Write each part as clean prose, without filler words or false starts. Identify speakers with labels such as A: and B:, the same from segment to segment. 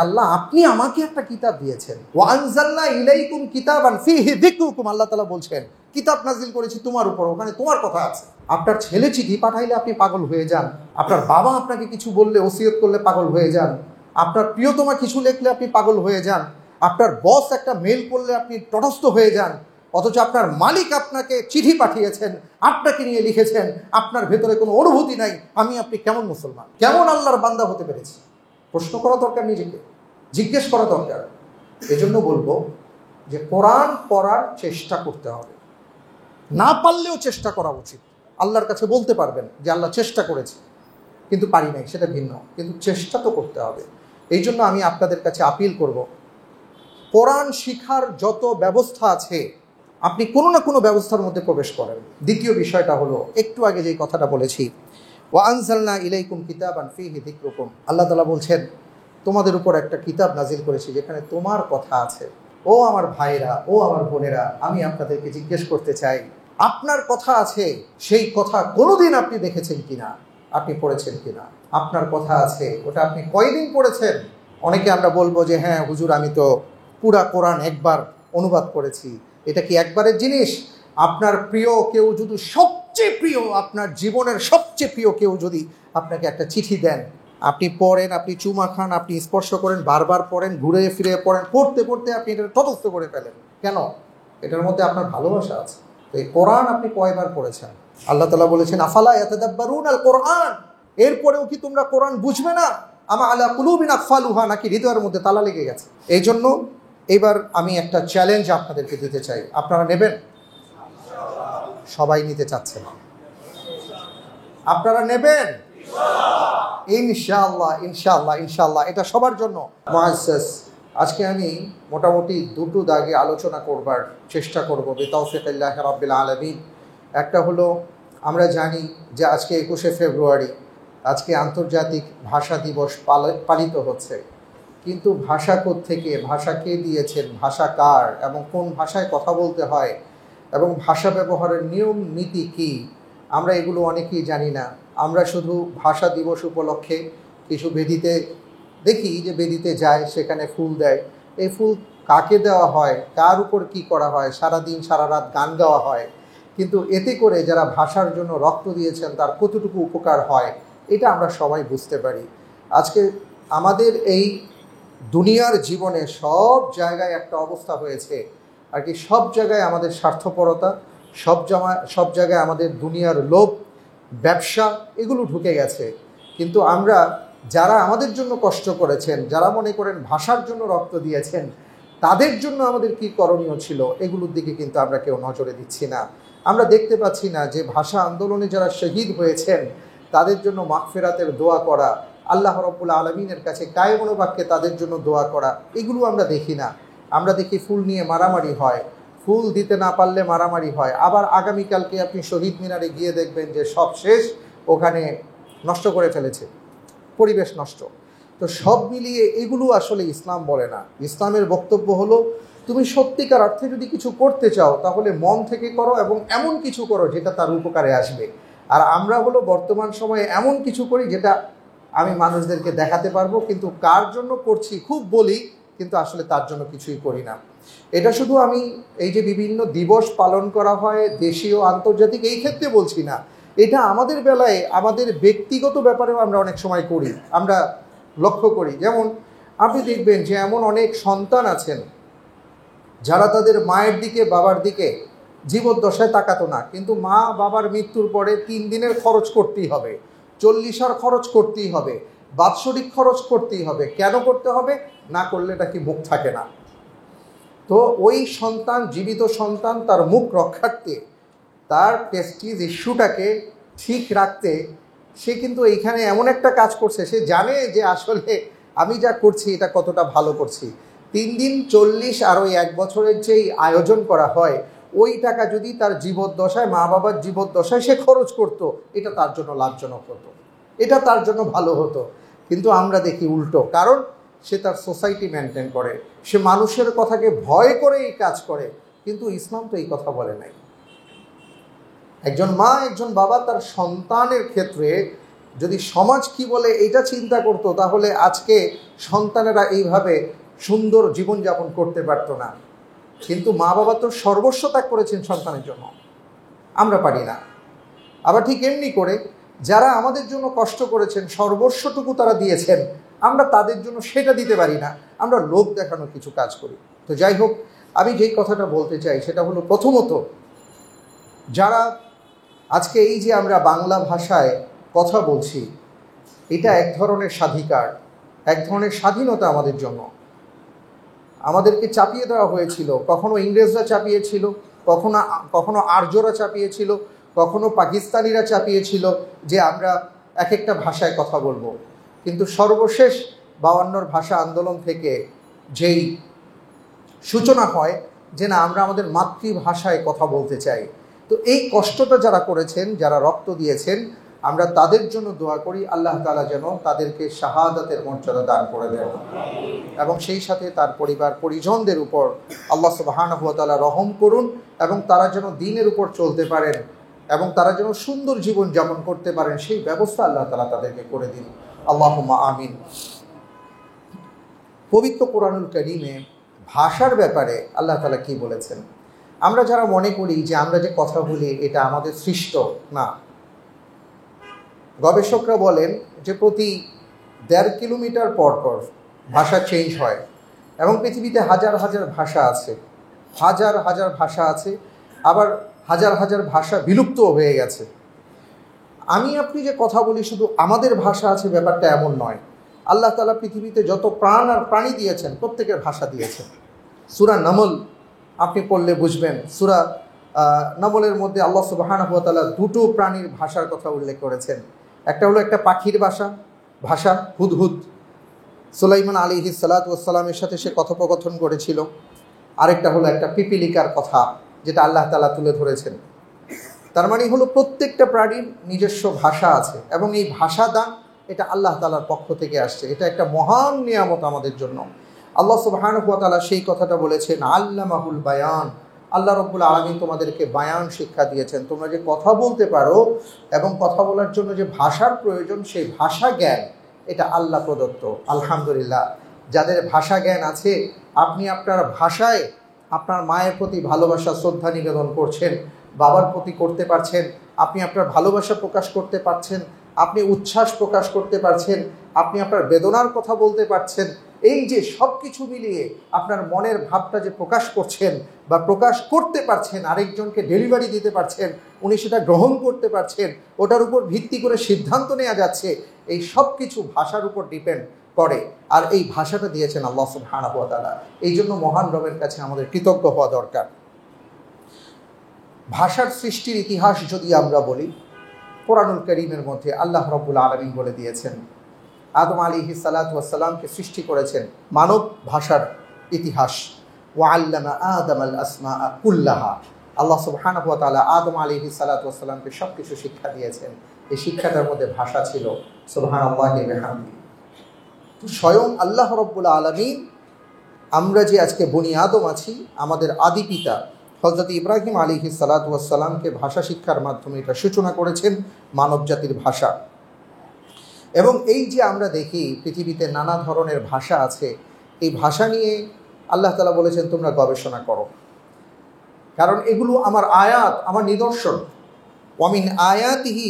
A: আল্লাহ আপনি আমাকে একটা কিতাব দিয়েছেন, ওয়া আনজালনা ইলাইকুম কিতাবান ফীহি যিকরুকুম, আল্লাহ তাআলা বলছেন কিতাব নাজিল করেছি তোমার উপর, ওখানে তোমার কথা আছে। আপনার ছেলে চিঠি পাঠাইলে আপনি পাগল হয়ে যান, আপনার বাবা আপনাকে কিছু বললে ওসিয়ত করলে পাগল হয়ে যান, আপনার প্রিয়তমা কিছু লিখলে আপনি পাগল হয়ে যান, আপনার বস একটা মেল করলে আপনি তটস্থ হয়ে যান, অথচ আপনার মালিক আপনাকে চিঠি পাঠিয়েছেন, আপনাকে নিয়ে লিখেছেন, আপনার ভেতরে কোনো অনুভূতি নাই। আপনি কেমন মুসলমান, কেমন আল্লাহর বান্দা হতে পেরেছি? প্রশ্ন করা দরকার, নিজেকে জিজ্ঞেস করা দরকার। এজন্য বলবো যে কোরআন পড়ার চেষ্টা করতে হবে, না পারলেও চেষ্টা করা উচিত। আল্লাহর কাছে বলতে পারবেন যে আল্লাহ চেষ্টা করেছি কিন্তু পারি নাই, সেটা ভিন্ন, কিন্তু চেষ্টা তো করতে হবে। এই জন্য আমি আপনাদের কাছে আপিল করব, কোরআন শিখার যত ব্যবস্থা আছে আপনি কোনো না কোনো ব্যবস্থার মধ্যে প্রবেশ করেন। দ্বিতীয় বিষয়টা হলো, একটু আগে যেই কথাটা বলেছি, ওয়া আনজালনা ইলাইকুম কিতাবান ফীহি যিকরুকুম, আল্লাহ তাআলা বলছেন তোমাদের উপর একটা কিতাব নাজিল করেছি যেখানে তোমার কথা আছে। ও আমার ভাইরা, ও আমার বোনেরা, আমি আপনাদেরকে জিজ্ঞেস করতে চাই, আপনার কথা আছে, সেই কথা কোনোদিন আপনি দেখেছেন কিনা, আপনি পড়েছেন কিনা? আপনার কথা আছে, ওটা আপনি কয়দিন পড়েছেন? অনেকে আমরা বলবো যে হ্যাঁ হুজুর, আমি তো পুরা কোরআন একবার অনুবাদ করেছি। এটা কি একবারের জিনিস? আপনার প্রিয় কেউ যদি, সবচেয়ে প্রিয়, আপনার জীবনের সবচেয়ে প্রিয় কেউ যদি আপনাকে একটা চিঠি দেন, আপনি পড়েন, আপনি চুমা খান, আপনি স্পর্শ করেন, বারবার পড়েন, ঘুরে ফিরে পড়েন, পড়তে পড়তে আপনি এটা তটস্থ করে ফেলেন, কেন? এটার মধ্যে আপনার ভালোবাসা আছে। তো এই কোরআন আপনি কয়বার পড়েছেন? আল্লাহ তাআলা বলেছেন আফালা ইয়াতাদাব্বারুনাল কোরআন, এরপরেও কি তোমরা কোরআন বুঝবে না? আমা আলা কুলুবিন আকফালুহা, নাকি হৃদয়ের মধ্যে তালা লেগে গেছে? এই জন্য এবার আমি একটা চ্যালেঞ্জ আপনাদেরকে দিতে চাই, আপনারা নেবেন? সবাই নিতে চাচ্ছে না, আপনারা নেবেন? ইনশাআল্লাহ ইনশাআল্লাহ ইনশাআল্লাহ, এটা সবার জন্য মুআসসাস। আজকে আমি মোটামুটি দুটো দাগে আলোচনা করবার চেষ্টা করব বিতাওফিকিল্লাহি রাব্বিল আলামিন। একটা হলো, আমরা জানি যে আজকে 21শে ফেব্রুয়ারি, আজকে আন্তর্জাতিক ভাষা দিবস পালিত হচ্ছে। কিন্তু ভাষা কোত্থেকে, ভাষা কে দিয়েছেন, ভাষা কার, এবং কোন ভাষায় কথা বলতে হয়, এবং ভাষা ব্যবহারের নিয়ম নীতি কী, আমরা এগুলো অনেকেই জানি না। আমরা শুধু ভাষা দিবস উপলক্ষে কিছু বেদিতে দেখি যে বেদিতে যায়, সেখানে ফুল দেয়। এই ফুল কাকে দেওয়া হয়, কার উপর কি করা হয়, সারাদিন সারা রাত গান গাওয়া হয়, কিন্তু এতে করে যারা ভাষার জন্য রক্ত দিয়েছেন তার কতটুকু উপকার হয় এটা আমরা সবাই বুঝতে পারি। আজকে আমাদের এই দুনিয়ার জীবনে সব জায়গায় একটা অবস্থা হয়েছে আর কি, সব জায়গায় আমাদের স্বার্থপরতা, সব জায়গায় আমাদের দুনিয়ার লোভ, ব্যবসা, এগুলো ঢুকে গেছে। কিন্তু আমরা যারা আমাদের জন্য কষ্ট করেছেন, যারা মনে করেন ভাষার জন্য রক্ত দিয়েছেন, তাদের জন্য আমাদের কি করণীয় ছিল, এগুলোর দিকে কিন্তু আমরা কেউ নজরে দিচ্ছি না। আমরা দেখতে পাচ্ছি না যে ভাষা আন্দোলনে যারা শহীদ হয়েছেন তাদের জন্য মাগফিরাতের দোয়া করা, আল্লাহ রাব্বুল আলামিনের কাছে কায়েমুল বাক্যে তাদের জন্য দোয়া করা, এগুলো আমরা দেখি না। আমরা দেখি ফুল নিয়ে মারামারি হয়, ফুল দিতে না পারলে মারামারি হয়। আবার আগামীকালকে আপনি শহীদ মিনারে গিয়ে দেখবেন যে সব শেষ, ওখানে নষ্ট করে ফেলেছে, পরিবেশ নষ্ট। তো সব মিলিয়ে এগুলো আসলে ইসলাম বলে না। ইসলামের বক্তব্য হলো, তুমি সত্যিকার অর্থে যদি কিছু করতে চাও তাহলে মন থেকে করো, এবং এমন কিছু করো যেটা তার উপকারে আসবে। আর আমরা হলো বর্তমান সময়ে এমন কিছু করি যেটা আমি মানুষদেরকে দেখাতে পারবো, কিন্তু কার জন্য করছি খুব বলি, কিন্তু আসলে তার জন্য কিছুই করি না। এটা শুধু আমি এই যে বিভিন্ন দিবস পালন করা হয় দেশীয় আন্তর্জাতিক, এই ক্ষেত্রে বলছি না, এটা আমাদের বেলায় আমাদের ব্যক্তিগত ব্যাপারেও আমরা অনেক সময় করি। আমরা লক্ষ্য করি, যেমন আপনি দেখবেন যে এমন অনেক সন্তান আছেন যারা তাদের মায়ের দিকে, বাবার দিকে জীবদ্দশায় তাকাতো না, কিন্তু মা বাবার মৃত্যুর পরে 3 দিনের খরচ করতেই হবে, 40 খরচ করতেই হবে, বাৎসরিক খরচ করতেই হবে। কেন করতে হবে? না করলে এটা কি মুখ থাকে না? তো ওই সন্তান, জীবিত সন্তান, তার মুখ রক্ষার্থে, তার প্রেস্টিজ ইস্যুটাকে ঠিক রাখতে সে কিন্তু এইখানে এমন একটা কাজ করছে, সে জানে যে আসলে আমি যা করছি এটা কতটা ভালো করছি। 3 দিন, 40 আর ওই 1 বছরের যেই আয়োজন করা হয়, ওই টাকা যদি তার জীবদ্দশায়, মা বাবার জীবদ্দশায় সে খরচ করত, এটা তার জন্য লাভজনক হতো, এটা তার জন্য ভালো হতো। কিন্তু আমরা দেখি উল্টো, কারণ সে তার সোসাইটি মেনটেন করে, সে মানুষের কথাকে ভয় করে এই কাজ করে। কিন্তু ইসলাম তো এই কথা বলে নাই। একজন মা, একজন বাবা তার সন্তানের ক্ষেত্রে যদি সমাজ কি বলে এটা চিন্তা করতো, তাহলে আজকে সন্তানেরা এইভাবে সুন্দর জীবনযাপন করতে পারতো না। কিন্তু মা বাবা তো সর্বস্ব ত্যাগ করেছেন সন্তানের জন্য, আমরা পারি না। আবার ঠিক এমনি করে যারা আমাদের জন্য কষ্ট করেছেন, সর্বস্বটুকু তারা দিয়েছেন, আমরা তাদের জন্য সেটা দিতে পারি না, আমরা লোক দেখানোর কিছু কাজ করি। তো যাই হোক, আমি যেই কথাটা বলতে চাই সেটা হলো, প্রথমত যারা আজকে এই যে আমরা বাংলা ভাষায় কথা বলছি, এটা এক ধরনের স্বাধিকার, এক ধরনের স্বাধীনতা আমাদের জন্য। আমাদেরকে চাপিয়ে দেওয়া হয়েছিল, কখনো ইংরেজরা চাপিয়েছিল, কখনো আর্যরা চাপিয়েছিল, কখনো পাকিস্তানিরা চাপিয়েছিল যে আমরা এক একটা ভাষায় কথা বলবো। কিন্তু সর্বশেষ 52 ভাষা আন্দোলন থেকে যেই সূচনা হয় যে না, আমরা আমাদের মাতৃভাষায় কথা বলতে চাই। তো এই কষ্টটা যারা করেছেন, যারা রক্ত দিয়েছেন, আমরা তাদের জন্য দোয়া করি আল্লাহ তাআলা যেন তাদেরকে শাহাদাতের মর্যাদা দান করে দেন, এবং সেই সাথে তার পরিবার পরিজনদের উপর আল্লাহ সুবহানাহু ওয়া তাআলা রহম করুন, এবং তারা যেন দ্বীনের উপর চলতে পারেন এবং তারা যেন সুন্দর জীবন যাপন করতে পারেন, সেই ব্যবস্থা আল্লাহ তাআলা তাদেরকে করে দিন। আল্লাহুম্মা আমিন। পবিত্র কোরআনুল কারীমে ভাষার ব্যাপারে আল্লাহ তাআলা কি বলেছেন? আমরা যারা মনে করি যে আমরা যে কথা বলি এটা আমাদের সৃষ্ট, না। গবেষকরা বলেন যে প্রতি 1.5 কিলোমিটার পর পর ভাষা চেঞ্জ হয়, এবং পৃথিবীতে হাজার হাজার ভাষা আছে, হাজার হাজার ভাষা আছে, আবার হাজার হাজার ভাষা বিলুপ্ত হয়ে গেছে। আমি আপনি যে কথা বলি শুধু আমাদের ভাষা আছে ব্যাপারটা এমন নয়। আল্লাহ তাআলা পৃথিবীতে যত প্রাণ আর প্রাণী দিয়েছেন প্রত্যেকের ভাষা দিয়েছেন। সূরা নামল আপনি পড়লে বুঝবেন, সূরা নামলের মধ্যে আল্লাহ সুবহানাহু ওয়া তাআলা দুটো প্রাণীর ভাষার কথা উল্লেখ করেছেন। একটা হলো একটা পাখির ভাষা হুদহুদ, সুলাইমান আলাইহিস সালাতু ওয়াস সালামের সাথে সে কথোপকথন করেছিল। আরেকটা হলো একটা পিপিলিকার কথা, যেটা আল্লাহ তাআলা তুলে ধরেছেন। তার মানে হলো প্রত্যেকটা প্রাণীর নিজস্ব ভাষা আছে, এবং এই ভাষা দান এটা আল্লাহ তাআলার পক্ষ থেকে আসছে। এটা একটা মহান নিয়ামত আমাদের জন্য। আল্লাহ সুবহানাহু ওয়া তাআলা সেই কথাটা বলেছেন, আল্লামাহুল বায়ান। আল্লাহ রাব্বুল আলামিন তোমাদেরকে বায়ান শিক্ষা দিয়েছেন। তোমরা যে কথা বলতে পারো এবং কথা বলার জন্য যে ভাষার প্রয়োজন, সেই ভাষা জ্ঞান এটা আল্লাহ প্রদত্ত। আলহামদুলিল্লাহ, যাদের ভাষা জ্ঞান আছে, আপনি আপনার ভাষায় আপনার মায়ের প্রতি ভালোবাসা শ্রদ্ধা নিবেদন করছেন, বাবার প্রতি করতে পারছেন, আপনি আপনার ভালোবাসা প্রকাশ করতে পারছেন, আপনি উচ্ছ্বাস প্রকাশ করতে পারছেন, আপনি আপনার বেদনার কথা বলতে পারছেন। এই যে সব কিছু মিলিয়ে আপনার মনের ভাবটা যে প্রকাশ করছেন বা প্রকাশ করতে পারছেন, আরেকজনকে ডেলিভারি দিতে পারছেন, উনি সেটা গ্রহণ করতে পারছেন, ওটার উপর ভিত্তি করে সিদ্ধান্ত নেওয়া যাচ্ছে, এই সব কিছু ভাষার উপর ডিপেন্ড করে। আর এই ভাষাটা দিয়েছেন আল্লাহ সুবহানাহু ওয়া তাআলা। এই জন্য মহান রবের কাছে আমাদের কৃতজ্ঞ হওয়া দরকার। ভাষার সৃষ্টির ইতিহাস যদি আমরা বলি, কোরআনুল কারীমের মধ্যে আল্লাহ রাব্বুল আলামিন বলে দিয়েছেন, আদম আলাইহিস সালাতু ওয়াস সালামকে সৃষ্টি করেছেন মানব ভাষার ইতিহাস। ওয়া আল্লামা আদামাল আসমাআ কুল্লাহা। আল্লাহ সুবহানাহু ওয়া তাআলা আদম আলাইহিস সালাতু ওয়াস সালামকে সব কিছু শিক্ষা দিয়েছেন। এই শিক্ষাটার মধ্যে ভাষা ছিল। সুবহানাল্লাহি ওয়া বিহামদিহি। স্বয়ং আল্লাহ রাব্বুল আলামিন, আমরা যে আজকে বনি আদম আছি, আমাদের আদি পিতা হযরত ইব্রাহিম আলাইহিস সালাতু ওয়াস সালামকে ভাষা শিক্ষার মাধ্যমে এটা সূচনা করেছেন, মানব জাতির ভাষা। এবং এই যে আমরা দেখি পৃথিবীতে নানা ধরনের ভাষা আছে, এই ভাষা নিয়ে আল্লাহ তাআলা বলেছেন তোমরা গবেষণা করো, কারণ এগুলো আমার আয়াত, আমার নিদর্শন। ওয়া মিন আয়াতিহি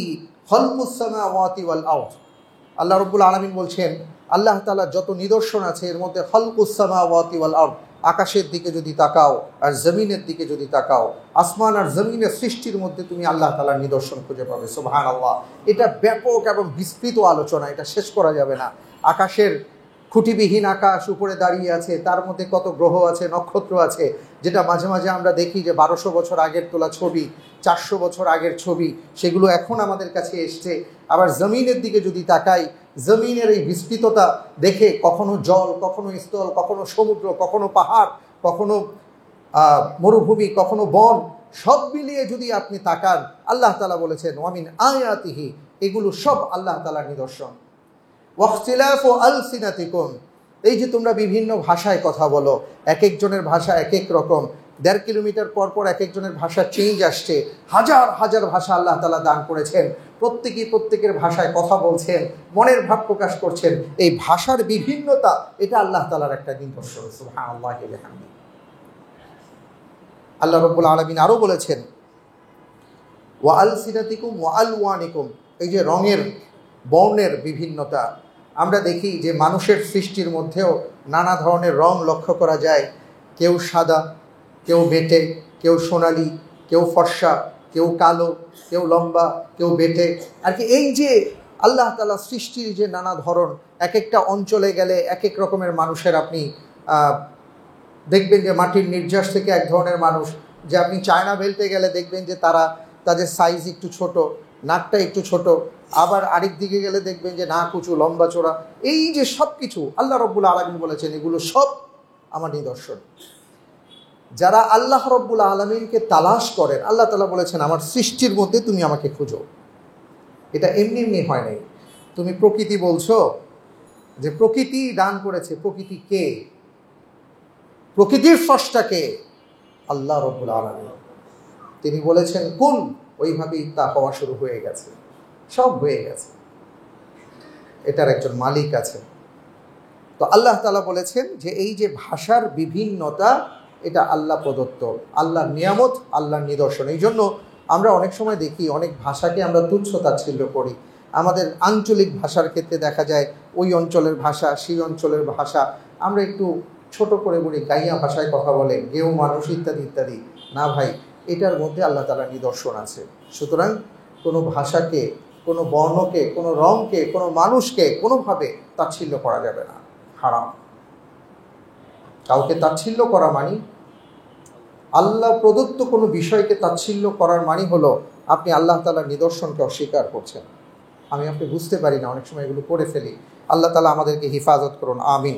A: খালকুস সামাওয়াতি ওয়াল আরদ। আল্লাহ রাব্বুল আলামিন বলছেন আল্লাহ তাআলার যত নিদর্শন আছে এর মধ্যে খালকুস সামাওয়াতি ওয়াল আরদ, আকাশের দিকে যদি তাকাও আর জমিনের দিকে যদি তাকাও, আসমান আর জমিনের সৃষ্টির মধ্যে তুমি আল্লাহ তাআলার নিদর্শন খুঁজে পাবে। সুবহানাল্লাহ। এটা ব্যাপক এবং বিস্তৃত আলোচনা, এটা শেষ করা যাবে না। আকাশের খুঁটিবিহীন আকাশ উপরে দাঁড়িয়ে আছে, তার মধ্যে কত গ্রহ আছে, নক্ষত্র আছে, যেটা মাঝে মাঝে আমরা দেখি যে 1200 বছর আগের তোলা ছবি, 400 বছর আগের ছবি, সেগুলো এখন আমাদের কাছে এসছে। আবার জমিনের দিকে যদি তাকাই, জমিনের এই বিস্তৃততা দেখে কখনো জল, কখনো স্থল, কখনো সমুদ্র, কখনো পাহাড়, কখনো মরুভূমি, কখনো বন, সব মিলিয়ে যদি আপনি তাকান, আল্লাহ তাআলা বলেছেন ওয়া মিন আয়াতিহি, এগুলো সব আল্লাহ তাআলার নিদর্শন। ওয়াখতিলাফু আলসিনাতিকুম, এই যে তোমরা বিভিন্ন ভাষায় কথা বলো, এক একজনের ভাষা এক এক রকম। 1.5 কিলোমিটার পর পর এক একজনের ভাষা চেঞ্জ আসছে। হাজার হাজার ভাষা আল্লাহ তাআলা দান করেছেন। প্রত্যেকেই প্রত্যেকের ভাষায় কথা বলছেন, মনের ভাব প্রকাশ করছেন। এই ভাষার বিভিন্নতা এটা আল্লাহ তাআলার একটা নিদর্শন। সুবহানাল্লাহি ওয়া বিহামদিহি। আল্লাহ রাব্বুল আলামিন আরও বলেছেন, ওয়া আলসিনাতিকুম ওয়া আলওয়ানিকুম, এই যে রঙের বর্ণের বিভিন্নতা, আমরা দেখি যে মানুষের সৃষ্টির মধ্যেও নানা ধরনের রং লক্ষ্য করা যায়। কেউ সাদা, কেউ বেটে, কেউ সোনালি, কেউ ফর্সা, কেউ কালো, কেউ লম্বা, কেউ বেটে। আর কি এই যে আল্লাহ তাআলা সৃষ্টির যে নানা ধরন, এক একটা অঞ্চলে গেলে এক এক রকমের মানুষের আপনি দেখবেন যে মাটির নির্যাস থেকে এক ধরনের মানুষ, যে আপনি চায়না বেল্টে গেলে দেখবেন যে তাদের সাইজ একটু ছোট, নাকটা একটু ছোট, আবার আরেক দিকে গেলে দেখবেন যে নাক উঁচু, লম্বা চোরা। এই যে সব কিছু আল্লাহ রাব্বুল আলামিন বলেছেন এগুলো সব আমার নিদর্শন। যারা আল্লাহ রাব্বুল আলামিনকে তালাশ করেন, আল্লাহ তাআলা বলেছেন আমার সৃষ্টির মধ্যে তুমি আমাকে খুঁজো। এটা এমনি এমনি হয় নাই। তুমি প্রকৃতি বলছো যে প্রকৃতি দান করেছে, প্রকৃতি কে? প্রকৃতির স্রষ্টা কে? আল্লাহ রাব্বুল আলামিন। তিনি বলেছেন কোন, ওইভাবেই তা হওয়া শুরু হয়ে গেছে, সব হয়ে গেছে। এটার একজন মালিক আছে। তো আল্লাহ তাআলা বলেছেন যে এই যে ভাষার বিভিন্নতা এটা আল্লাহ প্রদত্ত, আল্লাহর নিয়ামত, আল্লাহর নিদর্শন। এই জন্য আমরা অনেক সময় দেখি অনেক ভাষাকে আমরা তুচ্ছ তাচ্ছিল্য করি। আমাদের আঞ্চলিক ভাষার ক্ষেত্রে দেখা যায় ওই অঞ্চলের ভাষা, সেই অঞ্চলের ভাষা আমরা একটু ছোট করে বলি, গাইয়া ভাষায় কথা বলে, গেউ মানুষ ইত্যাদি ইত্যাদি। না ভাই, এটার মধ্যে আল্লাহ তাআলার নিদর্শন আছে। সুতরাং কোনো ভাষাকে, কোনো বর্ণকে, কোনো রঙকে, কোনো মানুষকে কোনোভাবে তাচ্ছিল্য করা যাবে না, হারাম। কাউকে তাচ্ছিল্য করা মানে, আল্লাহ প্রদত্ত কোনো বিষয়কে তাচ্ছিল্য করার মানে হলো আপনি আল্লাহ তাআলার নিদর্শনকে অস্বীকার করছেন। আপনি বুঝতে পারি না, অনেক সময় এগুলো করে ফেলি। আল্লাহ তাআলা আমাদেরকে হেফাজত করুন, আমিন।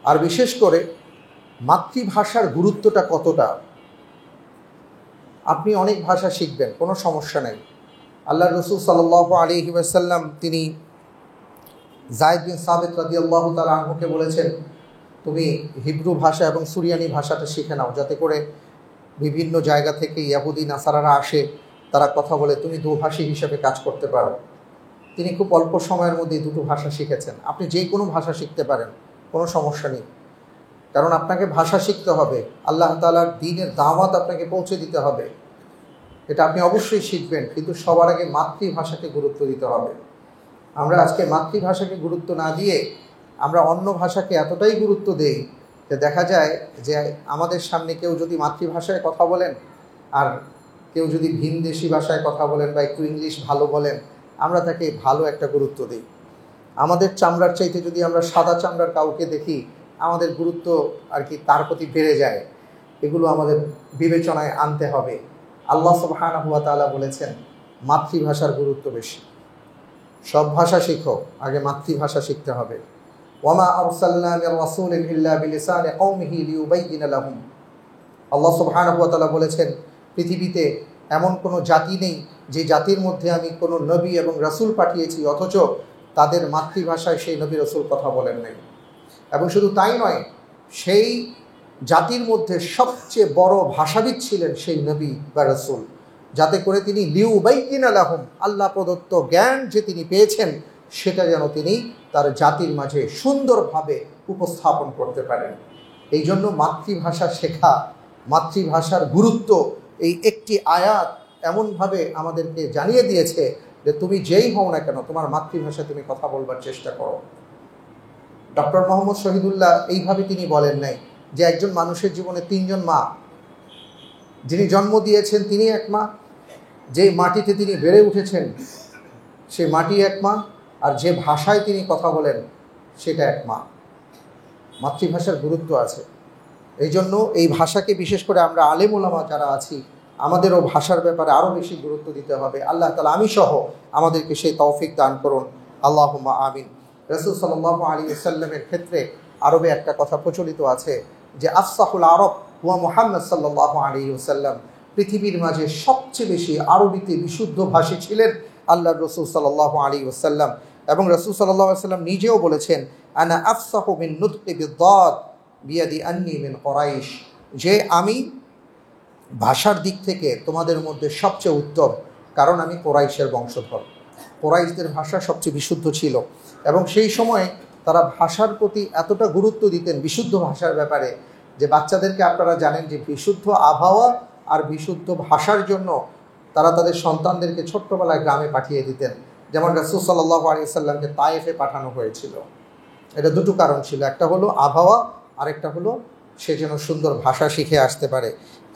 A: আর বিশেষ করে মাতৃভাষার গুরুত্বটা কতটা। আপনি অনেক ভাষা শিখবেন, কোনো সমস্যা নেই। আল্লাহ রাসূল সাল্লাল্লাহু আলাইহি ওয়াসাল্লাম তিনি যায়েদ বিন সাবিত রাদিয়াল্লাহু তাআলা আনহুকে বলেছেন, তুমি হিব্রু ভাষা এবং সুরিয়ানি ভাষাটা শিখে নাও, যাতে করে বিভিন্ন জায়গা থেকে ইয়াহুদি নাসারারা আসে, তারা কথা বলে, তুমি দুভাষী হিসেবে কাজ করতে পারো। তিনি খুব অল্প সময়ের মধ্যে দুটো ভাষা শিখেছেন। আপনি যে কোনো ভাষা শিখতে পারেন, কোনো সমস্যা নেই। কারণ আপনাকে ভাষা শিখতে হবে, আল্লাহ তাআলার দ্বীনের দাওয়াত আপনাকে পৌঁছে দিতে হবে, এটা আপনি অবশ্যই শিখবেন। কিন্তু সবার আগে মাতৃভাষাকে গুরুত্ব দিতে হবে। আমরা আজকে মাতৃভাষাকে গুরুত্ব না দিয়ে আমরা অন্য ভাষাকে এতটাই গুরুত্ব দেই যে দেখা যায় যে আমাদের সামনে কেউ যদি মাতৃভাষায় কথা বলেন আর কেউ যদি ভিনদেশি ভাষায় কথা বলেন বা একটু ইংলিশ ভালো বলেন, আমরা তাকে ভালো একটা গুরুত্ব দিই। আমাদের চামড়ার চাইতে যদি আমরা সাদা চামড়ার কাউকে দেখি, আমাদের গুরুত্ব আর কি তার প্রতি বেড়ে যায়। এগুলো আমাদের বিবেচনায় আনতে হবে। আল্লাহ সুবহানাহু ওয়া তাআলা বলেছেন মাতৃভাষার গুরুত্ব বেশি। সব ভাষা শিখো, আগে মাতৃভাষা শিখতে হবে। ওয়ামা আরসালনা মির রাসূলিন ইল্লা বিলিসানি কওমিহি লিয়ুবাইয়িনা লাহুম। আল্লাহ সুবহানাহু ওয়া তাআলা বলেছেন পৃথিবীতে এমন কোনো জাতি নেই যে জাতির মধ্যে আমি কোনো নবী এবং রাসূল পাঠিয়েছি অথচ তাদের মাতৃভাষায় সেই নবী রাসূল কথা বলেন নাই। এবং শুধু তাই নয়, সেই জাতির মধ্যে সবচেয়ে বড় ভাষাবিদ ছিলেন সেই নবী বা রাসূল, যাতে করে তিনি লিয়ুবাইয়িনা লাহুম, আল্লাহ প্রদত্ত জ্ঞান যে তিনি পেয়েছেন সেটা যেন তিনি তার জাতির মাঝে সুন্দরভাবে উপস্থাপন করতে পারেন। এই জন্য মাতৃভাষা শেখা, মাতৃভাষার গুরুত্ব, এই একটি আয়াত এমনভাবে আমাদেরকে জানিয়ে দিয়েছে যে তুমি যেই হও না কেন তোমার মাতৃভাষায় তুমি কথা বলবার চেষ্টা করো। ডক্টর মোহাম্মদ শহীদুল্লাহ এইভাবে তিনি বলেন নাই যে একজন মানুষের জীবনে তিনজন মা, যিনি জন্ম দিয়েছেন তিনি এক মা, যে মাটিতে তিনি বেড়ে উঠেছেন সেই মাটি এক মা, আর যে ভাষায় তিনি কথা বলেন সেটা এক মা। মাতৃভাষার গুরুত্ব আছে। এই জন্য এই ভাষাকে বিশেষ করে আমরা আলেম ওলামা যারা আছি আমাদেরও ভাষার ব্যাপারে আরও বেশি গুরুত্ব দিতে হবে। আল্লাহ তাআলা আমি সহ আমাদেরকে সেই তৌফিক দান করুন, আল্লাহুম্মা আমিন। রাসূল সাল্লাল্লাহু আলাইহি ওয়াসাল্লামের ক্ষেত্রে আরবে একটা কথা প্রচলিত আছে যে আফসাহুল আরব হুয়া মুহাম্মদ সাল্লাল্লাহু আলাইহি ওয়াসাল্লাম। পৃথিবীর মাঝে সবচেয়ে বেশি আরবিতে বিশুদ্ধ ভাষী ছিলেন আল্লাহর রাসূল সাল্লাল্লাহু আলাইহি ওয়াসাল্লাম। এবং রাসূল সাল্লাল্লাহু আলাইহি ওয়াসাল্লাম নিজেও বলেছেন আনা আফসাহু মিন নুতকি বিদ-দাদ বিয়াদি আন্নি মিন কুরাইশ, যে আমি ভাষার দিক থেকে তোমাদের মধ্যে সবচেয়ে উত্তম কারণ আমি কোরাইশের বংশধর। কোরাইশদের ভাষা সবচেয়ে বিশুদ্ধ ছিল এবং সেই সময় তারা ভাষার প্রতি এতটা গুরুত্ব দিতেন, বিশুদ্ধ ভাষার ব্যাপারে, যে বাচ্চাদেরকে আপনারা জানেন যে বিশুদ্ধ আবহাওয়া আর বিশুদ্ধ ভাষার জন্য তারা তাদের সন্তানদেরকে ছোট্টবেলায় গ্রামে পাঠিয়ে দিতেন। যেমন রাসূল সাল্লাল্লাহু আলাইহি ওয়াসাল্লামকে তায়েফে পাঠানো হয়েছিল। এটা দুটো কারণ ছিল, একটা হলো আবহাওয়া, আরেকটা হলো সে যেন সুন্দর ভাষা শিখে আসতে পারে।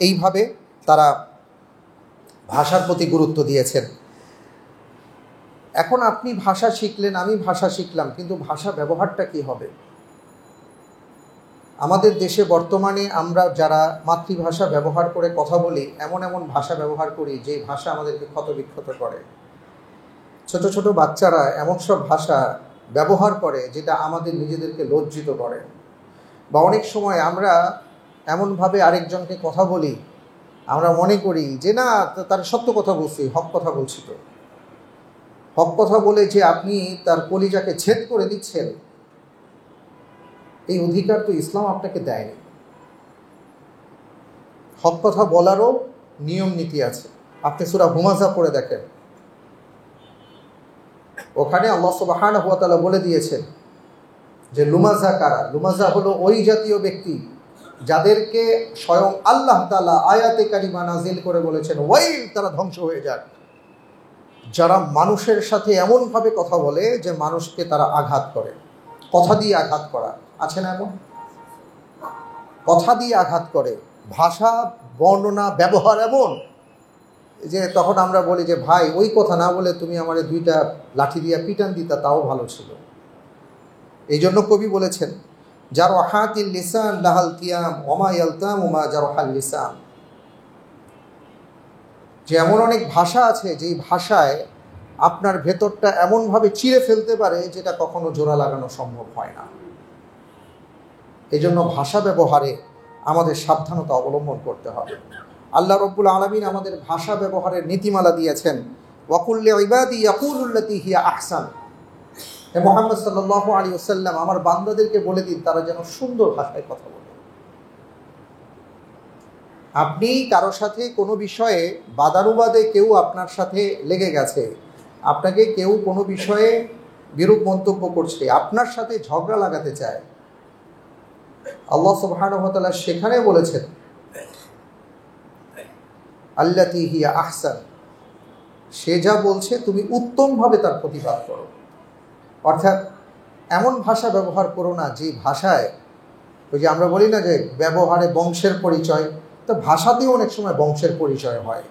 A: এইভাবে তারা ভাষার প্রতি গুরুত্ব দিয়েছেন। এখন আপনি ভাষা শিখলেন, আমি ভাষা শিখলাম, কিন্তু ভাষা ব্যবহারটা কি হবে? আমাদের দেশে বর্তমানে আমরা যারা মাতৃভাষা ব্যবহার করে কথা বলি, এমন এমন ভাষা ব্যবহার করি যে ভাষা আমাদেরকে ক্ষতবিক্ষত করে। ছোট ছোট বাচ্চারা এমন সব ভাষা ব্যবহার করে যেটা আমাদের নিজেদেরকে লজ্জিত করে। বা অনেক সময় আমরা এমনভাবে আরেকজনকে কথা বলি, আমরা মনে করি যে না, তার সত্য কথা বলছি, হক কথা বলছি। তো হক কথা বলে যে আপনি তার কলিজাকে ছেদ করে দিচ্ছেন, এই অধিকার তো ইসলাম আপনাকে দেয়নি। হক কথা বলারও নিয়ম নীতি আছে। আপনি সূরা হুমাযা পড়ে দেখেন, ওখানে আল্লাহ সুবহানাহু ওয়া তাআলা বলে দিয়েছেন যে লুমাজা কারা। লুমাজা হলো ওই জাতীয় ব্যক্তি যাদেরকে স্বয়ং আল্লাহ তাআলা আয়াতে কারিমা নাজিল করে বলেছেন ওয়াইল, তারা ধ্বংস হয়ে যাক। যারা মানুষের সাথে এমনভাবে কথা বলে যে মানুষকে তারা আঘাত করে, কথা দিয়ে আঘাত করা আছে না? এমন কথা দিয়ে আঘাত করে, ভাষা বর্ণনা ব্যবহার এমন যে তখন আমরা বলি যে ভাই ওই কথা না বলে তুমি আমারে 2টা লাঠি দিয়ে পিটান দিতা, তাও ভালো ছিল। এই জন্য কবি বলেছেন জারহাতিল লিসান লাহাল কিয়াম ওমা ইয়ালতামু মা জারহাল লিসান, যে এমন অনেক ভাষা আছে যেই ভাষায় আপনার ভেতরটা এমনভাবে চিরে ফেলতে পারে যেটা কখনো জোড়া লাগানো সম্ভব হয় না। এই জন্য ভাষা ব্যবহারে আমাদের সাবধানতা অবলম্বন করতে হবে। আল্লাহ রব্বুল আলামিন আমাদের ভাষা ব্যবহারের নীতিমালা দিয়েছেন, ওয়াকুল্লি ইবাদি ইয়াকুলুল্লাতী হিয়া আহসান। হে মুহাম্মদ সাল্লাল্লাহু আলাইহি ওয়াসাল্লাম, আমার বান্দাদেরকে বলে দিন তারা যেন সুন্দর ভাষায় কথা বলে। আপনি কারো সাথে কোনো বিষয়ে বাদানুবাদে কেউ আপনার সাথে লেগে গেছে, আপনাকে কেউ কোনো বিষয়ে বিরূপ মন্তব্য করছে, আপনার সাথে ঝগড়া লাগাতে চায়, আল্লাহ সুবহানাহু ওয়া তাআলা সেখানে বলেছেন আল্লাতী হিয়া আহসান, সে যা বলছে তুমি উত্তমভাবে তার প্রতিবাদ করো। অর্থাৎ এমন ভাষা ব্যবহার করো না যে ভাষায়, ওই যে আমরা বলি না যে ব্যবহারে বংশের পরিচয়, তো ভাষাতেও অনেক সময় বংশের পরিচয় হয়।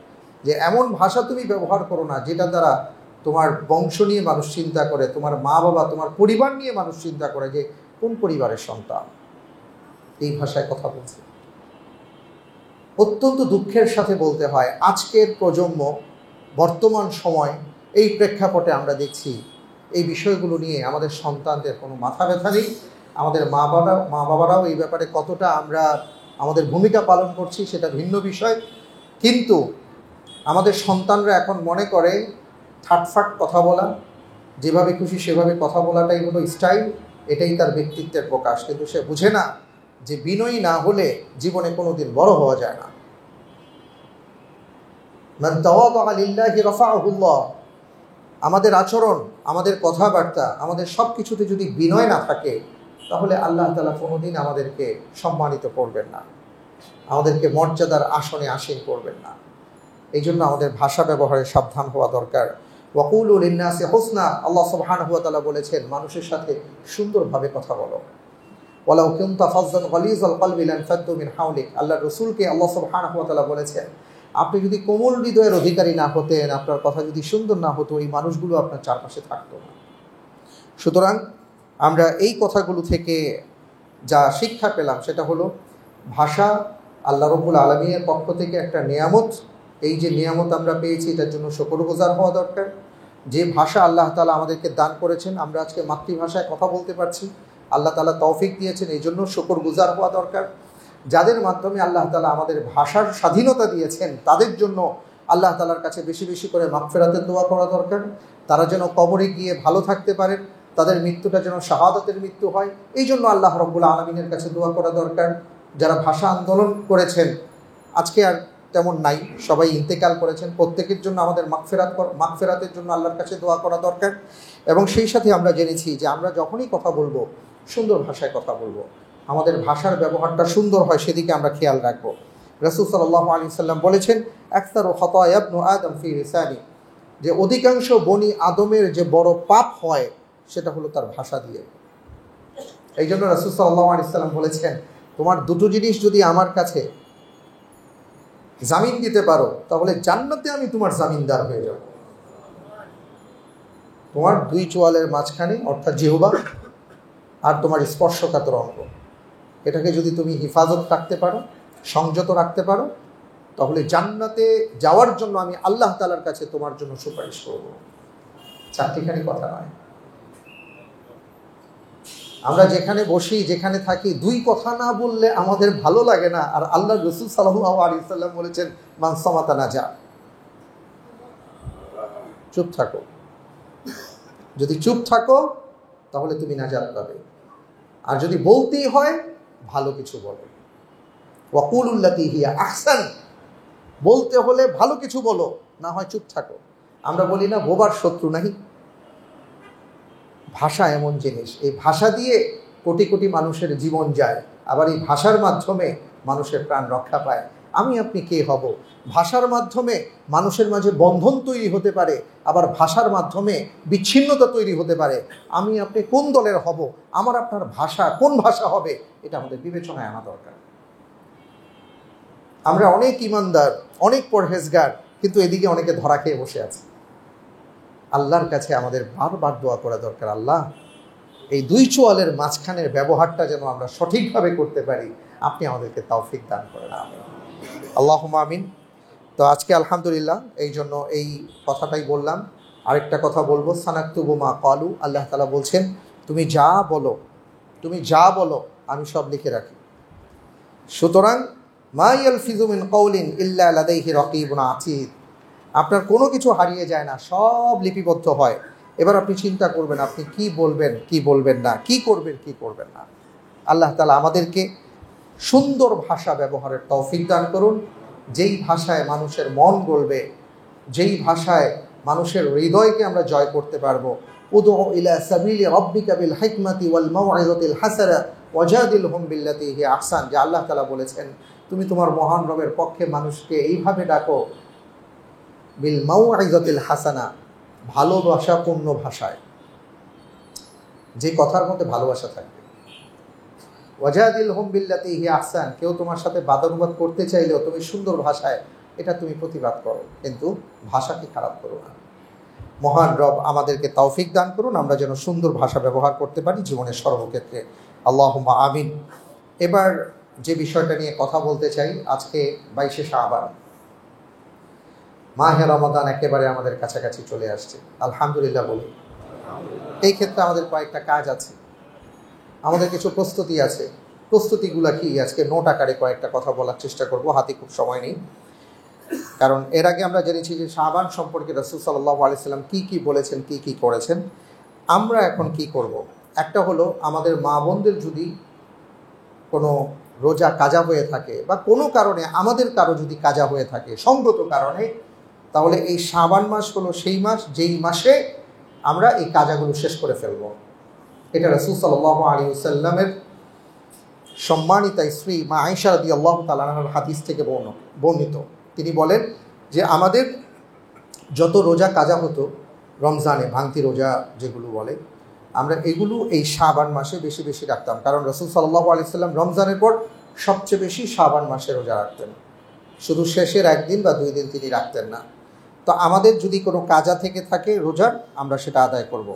A: যে এমন ভাষা তুমি ব্যবহার করো না যেটা দ্বারা তোমার বংশ নিয়ে মানুষ চিন্তা করে, তোমার মা বাবা, তোমার পরিবার নিয়ে মানুষ চিন্তা করে যে কোন পরিবারের সন্তান এই ভাষায় কথা বলছে। অত্যন্ত দুঃখের সাথে বলতে হয় আজকের প্রজন্ম, বর্তমান সময়, এই প্রেক্ষাপটে আমরা দেখছি এই বিষয়গুলো নিয়ে আমাদের সন্তানদের কোনো মাথা ব্যথা নেই। আমাদের মা বাবারাও এই ব্যাপারে কতটা আমরা আমাদের ভূমিকা পালন করছি সেটা ভিন্ন বিষয়, কিন্তু আমাদের সন্তানরা এখন মনে করে থাটফাট কথা বলা, যেভাবে খুশি সেভাবে কথা বলাটাই হলো স্টাইল, এটাই তার ব্যক্তিত্বের প্রকাশ। কিন্তু সে বুঝে না যে বিনয়ী না হলে জীবনে কোনোদিন বড় হওয়া যায় না। মান তাওয়াদা লিল্লাহি রাফাআহুল্লাহ। আমাদের আচরণ, আমাদের কথাবার্তা, আমাদের সব কিছুতে যদি বিনয় না থাকে তাহলে আল্লাহ তাআলা কোনোদিন আমাদেরকে সম্মানিত করবেন না, আমাদেরকে মর্যাদার আসনে আসীন করবেন না। এই জন্য আমাদের ভাষা ব্যবহারে সাবধান হওয়া দরকার। ওয়াকুলু লিন্নাসি হুসনা, আল্লাহ সুবহানাহু ওয়া তাআলা বলেছেন মানুষের সাথে সুন্দরভাবে কথা বলো। ওয়ালাউ কুনতা ফাজ্জান গালিযাল কলবি লানফাদ্দু মিন হাওলিক, আল্লাহর রাসূলকে আল্লাহ সুবহানাহু ওয়া তাআলা বলেছেন আপনি যদি কোমল হৃদয়ের অধিকারী না হতেন, আপনার কথা যদি সুন্দর না হতো, এই মানুষগুলো আপনার চারপাশে থাকতো না। সুতরাং আমরা এই কথাগুলো থেকে যা শিক্ষা পেলাম সেটা হলো ভাষা আল্লাহ রাব্বুল আলামিনের পক্ষ থেকে একটা নিয়ামত। এই যে নিয়ামত আমরা পেয়েছি এটার জন্য শুকরগুজার হওয়া দরকার। যে ভাষা আল্লাহ তাআলা আমাদেরকে দান করেছেন, আমরা আজকে মাতৃভাষায় কথা বলতে পারছি, আল্লাহ তাআলা তৌফিক দিয়েছেন, এই জন্য শুকরগুজার হওয়া দরকার। যাদের মাধ্যমে আল্লাহ তাআলা আমাদের ভাষার স্বাধীনতা দিয়েছেন তাদের জন্য আল্লাহ তাআলার কাছে বেশি বেশি করে মাগফিরাতের দোয়া করা দরকার। তারা যেন কবরে গিয়ে ভালো থাকতে পারেন, তাদের মৃত্যুটা যেন শাহাদাতের মৃত্যু হয়, এই জন্য আল্লাহ রাব্বুল আলামিনের কাছে দোয়া করা দরকার। যারা ভাষা আন্দোলন করেছেন, আজকে আর তেমন নাই, সবাই ইন্তেকাল করেছেন। প্রত্যেকের জন্য আমাদের মাগফিরাতের জন্য আল্লাহর কাছে দোয়া করা দরকার। এবং সেই সাথে আমরা জেনেছি যে আমরা যখনই কথা বলবো সুন্দর ভাষায় কথা বলবো, আমাদের ভাষার ব্যবহারটা সুন্দর হয় সেদিকে আমরা খেয়াল রাখবো। রাসূল সাল্লাল্লাহু আলাইহি সাল্লাম বলেছেন, আকসারু খাতায়া ইবনু আদম ফি লিসানি, যে অধিকাংশ বনি আদমের যে বড় পাপ হয় সেটা হলো তার ভাষা দিয়ে। এই জন্য রাসূল সাল্লাল্লাহু আলাইহি সাল্লাম বলেছেন, তোমার দুটো জিনিস যদি আমার কাছে জামিন দিতে পারো তাহলে জান্নাতে আমি তোমার জামিনদার হয়ে যাব। তোমার দুই চোয়ালের মাঝখানে অর্থাৎ জিহ্বা আর তোমার স্পর্শকাতর অঙ্গ, এটাকে যদি তুমি হিফাজত রাখতে পারো, সংযত রাখতে পারো, তাহলে জান্নাতে যাওয়ার জন্য আমি আল্লাহ তাআলার কাছে তোমার জন্য সুপারিশ করব। চারটিখানি কথা নয়। আমরা যেখানে বসি, যেখানে থাকি, দুই কথা না বললে আমাদের ভালো লাগে না। আর আল্লাহ রাসূল সাল্লাল্লাহু আলাইহি সাল্লাম বলেছেন, মান সামাতা নাজা, চুপ থাকো। যদি চুপ থাকো তাহলে তুমি নাজাত পাবে। আর যদি বলতেই হয় ভালো কিছু বলো। ওয়াকুলুল্লাতী হিয়া আহসান, বলতে হলে ভালো কিছু বলো, না হয় চুপ থাকো। আমরা বলি না বোবার শত্রু নাহি। ভাষা এমন জিনিস, এই ভাষা দিয়ে কোটি কোটি মানুষের জীবন যায়, আবার এই ভাষার মাধ্যমে মানুষের প্রাণ রক্ষা পায়। আমি আপনি কে হব? ভাষার মাধ্যমে মানুষের মাঝে বন্ধন তৈরি হতে পারে, আবার ভাষার মাধ্যমে বিচ্ছিন্নতা তৈরি হতে পারে। আমি আপনি কোন দলের হব, আমার আপনার ভাষা কোন ভাষা হবে, এটা আমাদের বিবেচনায় আনা দরকার। আমরা অনেক ইমানদার, অনেক পরহেজগার, কিন্তু এদিকে অনেকে ধরা খেয়ে বসে আছে। আল্লাহর কাছে আমাদের বারবার দোয়া করা দরকার, আল্লাহ এই দুই চোয়ালের মাঝখানের ব্যবহারটা যেন আমরা সঠিকভাবে করতে পারি, আপনি আমাদেরকে তৌফিক দান করেন, আমিন, আল্লাহুম্মা আমিন। তো আজকে আলহামদুলিল্লাহ এই জন্য এই কথাটাই বললাম। আরেকটা কথা বলবো, সানাকতুবু মা ক্বালু, আল্লাহ তাআলা বলছেন তুমি যা বলো আমি সব লিখে রাখি। সুতরাং মা ইয়ালফিযু মিন কাওলিন ইল্লা লাদাইহি রাকীবুন আতীদ, আপনার কোনো কিছু হারিয়ে যায় না, সব লিপিবদ্ধ হয়। এবার আপনি চিন্তা করবেন আপনি কি বলবেন কি বলবেন না, কি করবেন কি করবেন না। আল্লাহ তাআলা আমাদেরকে সুন্দর ভাষা ব্যবহারের তৌফিক দান করুন, যেই ভাষায় মানুষের মন গলবে, যেই ভাষায় মানুষের হৃদয়কে আমরা জয় করতে পারবো। উদউ ইলা সাবিলি রাব্বিকা বিল হিকমাতি ওয়াল মাউইযাতিল হাসানা ওয়াজাদিলহুম বিল্লাতী হিয়া আহসান, যে আল্লাহ তাআলা বলেছেন তুমি তোমার মহান রবের পক্ষে মানুষকে এইভাবে ডাকো, বিল মাউইযাতিল হাসানা, ভালোবাসাপূর্ণ ভাষায়, যে কথার মধ্যে ভালোবাসা থাকবে। ওয়াজাদিলহুম বিল্লাতী হিয়া আহসান, কেউ তোমার সাথে বাদানুবাদ করতে চাইলেও তুমি সুন্দর ভাষায় এটা তুমি প্রতিবাদ করো, কিন্তু ভাষাকে খারাপ করো না। মহান রব আমাদেরকে তৌফিক দান করুন, আমরা যেন সুন্দর ভাষা ব্যবহার করতে পারি জীবনের সর্বক্ষেত্রে, আল্লাহুম্মা আমিন। এবার যে বিষয়টা নিয়ে কথা বলতে চাই, আজকে 22শে শাবান, মাহে রমাদান একেবারে আমাদের কাছাকাছি চলে আসছে, আলহামদুলিল্লাহ বলি। এই ক্ষেত্রে আমাদের কয়েকটা কাজ আছে, আমাদের কিছু প্রস্তুতি আছে। প্রস্তুতিগুলা কি, আজকে নোট আকারে কয়েকটা কথা বলার চেষ্টা করব, হাতে খুব সময় নেই। কারণ এর আগে আমরা জেনেছি যে শাবান সম্পর্কে রাসূল সাল্লাল্লাহু আলাইহি সাল্লাম কি কি বলেছেন, কি কি করেছেন। আমরা এখন কি করব, একটা হলো আমাদের মা বোনদের যদি কোনো রোজা কাজা হয়ে থাকে বা কোনো কারণে আমাদের কারো যদি কাজা হয়ে থাকে সঙ্গত কারণে, তাহলে এই শাবান মাস হলো সেই মাস যেই মাসে আমরা এই কাজাগুলো শেষ করে ফেলব। এটা রাসূল সাল্লাল্লাহু আলাইহি ওয়াসাল্লামের সম্মানিতা স্ত্রী মা আয়েশা রাদিয়াল্লাহু তাআলা আনহার হাদিস থেকে বর্ণিত। তিনি বলেন যে আমাদের যত রোজা কাজা হতো রমজানে, ভাঙতি রোজা যেগুলো বলে, আমরা এগুলো এই শাবান মাসে বেশি বেশি রাখতাম। কারণ রাসূল সাল্লাল্লাহু আলাইহি ওয়াসাল্লাম রমজানের পর সবচেয়ে বেশি শাবান মাসে রোজা রাখতেন, শুধু শেষের একদিন বা 2 দিন তিনি রাখতেন না। তো আমাদের যদি কোনো কাজা থেকে থাকে রোজার, আমরা সেটা আদায় করব।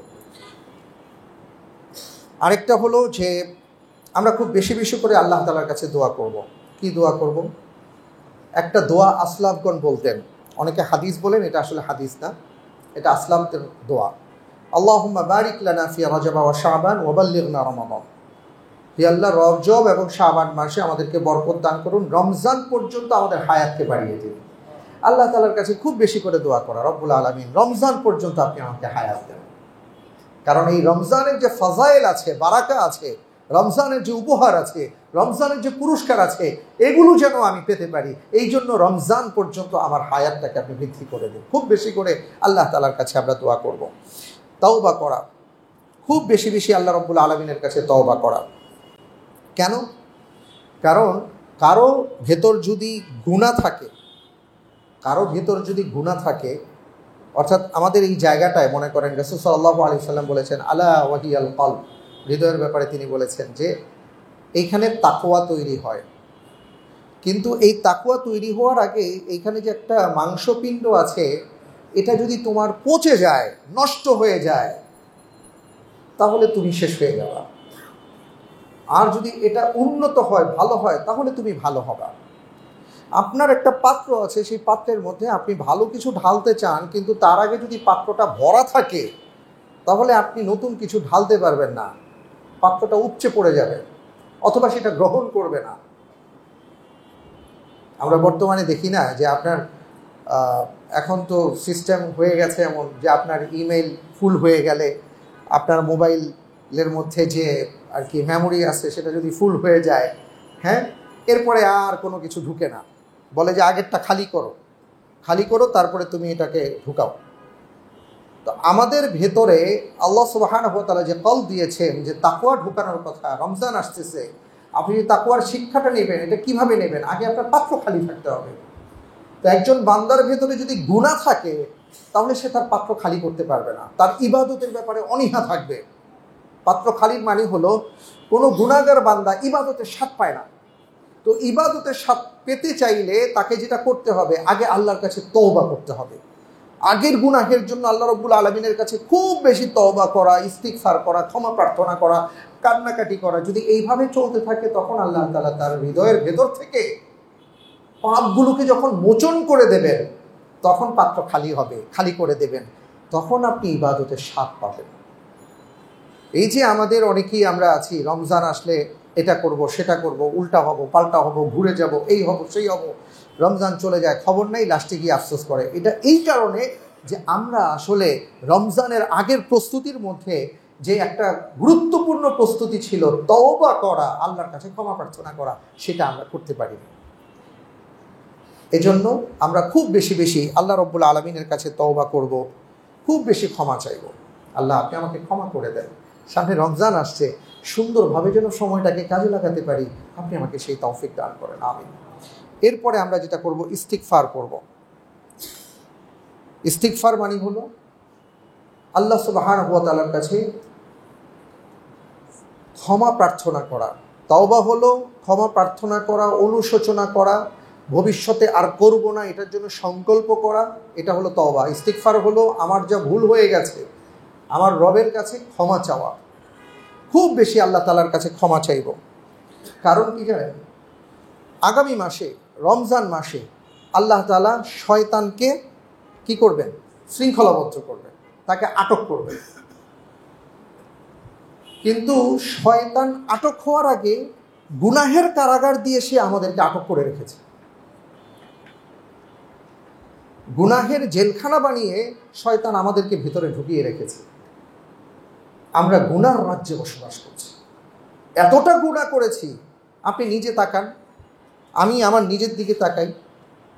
A: আরেকটা হলো যে আমরা খুব বেশি বেশি করে আল্লাহ তাআলার কাছে দোয়া করব। কি দোয়া করব? একটা দোয়া আসলাফগণ বলতেন, অনেকে হাদিস বলেন, এটা আসলে হাদিস না, এটা আসলামদের দোয়া। আল্লাহুম্মা বারিক লানা ফি রজব ওয়া শাবান ওয়া বাল্লিগনা রমাদান, হে আল্লাহ রজব এবং শাবান মাসে আমাদেরকে বরকত দান করুন, রমজান পর্যন্ত আমাদের হায়াতকে বাড়িয়ে দিন। আল্লাহ তাআলার কাছে খুব বেশি করে দোয়া করা, রব্বুল আলামিন রমজান পর্যন্ত আপনি আমাকে হায়াত দেন। কারণ এই রমজানের যে ফাজাইল আছে, বারাকা আছে, রমজানের যে উপহার আছে, রমজানের যে পুরস্কার আছে, এগুলো যেন আমি পেতে পারি। এই জন্য রমজান পর্যন্ত আমার হায়াতটাকে আপনি বৃদ্ধি করে দিন। খুব বেশি করে আল্লাহ তাআলার কাছে আমরা দোয়া করব। তওবা করা, খুব বেশি বেশি আল্লাহ রাব্বুল আলামিনের কাছে তওবা করা। কেন? কারণ কারো ভেতর যদি গুনাহ থাকে, অর্থাৎ আমাদের এই জায়গাটায় মনে করেন রাসূল সাল্লাল্লাহু আলাইহি ওয়াসাল্লাম বলেছেন আলা ওয়াহিয়াল কলব, হৃদয়ের ব্যাপারে তিনি বলেছেন যে এইখানে তাকওয়া তৈরি হয়। কিন্তু এই তাকওয়া তৈরি হওয়ার আগে এইখানে যে একটা মাংসপিণ্ড আছে, এটা যদি তোমার পচে যায়, নষ্ট হয়ে যায়, তাহলে তুমি শেষ হয়ে যাবা। আর যদি এটা উন্নত হয়, ভালো হয়, তাহলে তুমি ভালো হবা। আপনার একটা পাত্র আছে, সেই পাত্রের মধ্যে আপনি ভালো কিছু ঢালতে চান, কিন্তু তার আগে যদি পাত্রটা ভরা থাকে, তাহলে আপনি নতুন কিছু ঢালতে পারবেন না, পাত্রটা উপচে পড়ে যাবে, অথবা সেটা গ্রহণ করবে না। আমরা বর্তমানে দেখি না যে আপনার এখন তো সিস্টেম হয়ে গেছে এমন যে আপনার ইমেইল ফুল হয়ে গেলে, আপনার মোবাইলের মধ্যে যে আর কি মেমোরি আছে সেটা যদি ফুল হয়ে যায়, হ্যাঁ, এরপরে আর কোনো কিছু ঢুকে না। বলে যে আগেরটা খালি করো, তারপরে তুমি এটাকে ঢুকাও। তো আমাদের ভেতরে আল্লাহ সুবহানাহু ওয়া তাআলা যে কল দিয়েছেন যে তাকওয়া ঢুকানোর কথা, রমজান আসতেছে, আপনি যদি তাকওয়ার শিক্ষাটা নেবেন, এটা কিভাবে নেবেন? আগে আপনার পাত্র খালি থাকতে হবে। তো একজন বান্দার ভেতরে যদি গুনাহ থাকে, তাহলে সে তার পাত্র খালি করতে পারবে না, তার ইবাদতের ব্যাপারে অনীহা থাকবে। পাত্র খালির মানে হলো কোনো গুনাহগার বান্দা ইবাদতের স্বাদ পায় না। তো ইবাদতের স্বাদ পেতে চাইলে তাকে যেটা করতে হবে, আগে আল্লাহর কাছে তওবা করতে হবে। আগের গুনাহের জন্য আল্লাহ রাব্বুল আলামিনের কাছে খুব বেশি তওবা করা, ইস্তিগফার করা, ক্ষমা প্রার্থনা করা, কান্নাকাটি করা। যদি এইভাবে চলতে থাকে, তখন আল্লাহ তাআলা তার হৃদয়ের ভেতর থেকে পাপগুলোকে যখন মোচন করে দেবেন, তখন পাত্র খালি করে দেবেন, তখন আপনি ইবাদতের স্বাদ পাবেন। এই যে আমাদের অনেকেই আমরা আছি, রমজান আসলে এটা করব, সেটা করব, উল্টা হব, পাল্টা হব, ঘুরে যাব, এই হব, সেই হব, রমজান চলে যায়, খবর নেই, লাস্টে গিয়ে আফসোস করে। এটা এই কারণে যে আমরা আসলে রমজানের আগের প্রস্তুতির মধ্যে যে একটা গুরুত্বপূর্ণ প্রস্তুতি ছিল তওবা করা, আল্লাহর কাছে ক্ষমা প্রার্থনা করা, সেটা আমরা করতে পারিনি। এজন্য আমরা খুব বেশি বেশি আল্লাহ রাব্বুল আলামিনের কাছে তওবা করব, খুব বেশি ক্ষমা চাইব। আল্লাহ, আপনি আমাকে ক্ষমা করে দেন, সামনে রমজান আসছে, সুন্দরভাবে যেন সময়টাকে কাজে লাগাতে পারি, আপনি আমাকে সেই তৌফিক দান করেন, আমিন। এরপরে আমরা যেটা করব, ইস্তিগফার করব। ইস্তিগফার মানে হলো আল্লাহ সুবহানাহু ওয়া তাআলার কাছে ক্ষমা প্রার্থনা করা। তওবা হলো ক্ষমা প্রার্থনা করা, অনুশোচনা করা, ভবিষ্যতে আর করব না এটার জন্য সংকল্প করা, এটা হলো তওবা। ইস্তিগফার হলো আমার যা ভুল হয়ে গেছে, আমার রবের কাছে ক্ষমা চাওয়া, খুব বেশি আল্লাহ তাআলার কাছে ক্ষমা চাইব। কারণ কি জানেন, আগামী মাসে রমজান মাসে আল্লাহ তাআলা শয়তানকে কি করবেন? শৃঙ্খলাবদ্ধ করবেন, তাকে আটক করবেন। কিন্তু শয়তান আটক হওয়ার আগে গুনাহের কারাগার দিয়ে সে আমাদেরকে আটক করে রেখেছে। গুনাহের জেলখানা বানিয়ে শয়তান আমাদেরকে ভিতরে ঢুকিয়ে রেখেছে। আমরা গুনার রাজ্যে বসবাস করছি, এতটা গুনাহ করেছি। আপনি নিজে তাকান, আমি আমার নিজের দিকে তাকাই।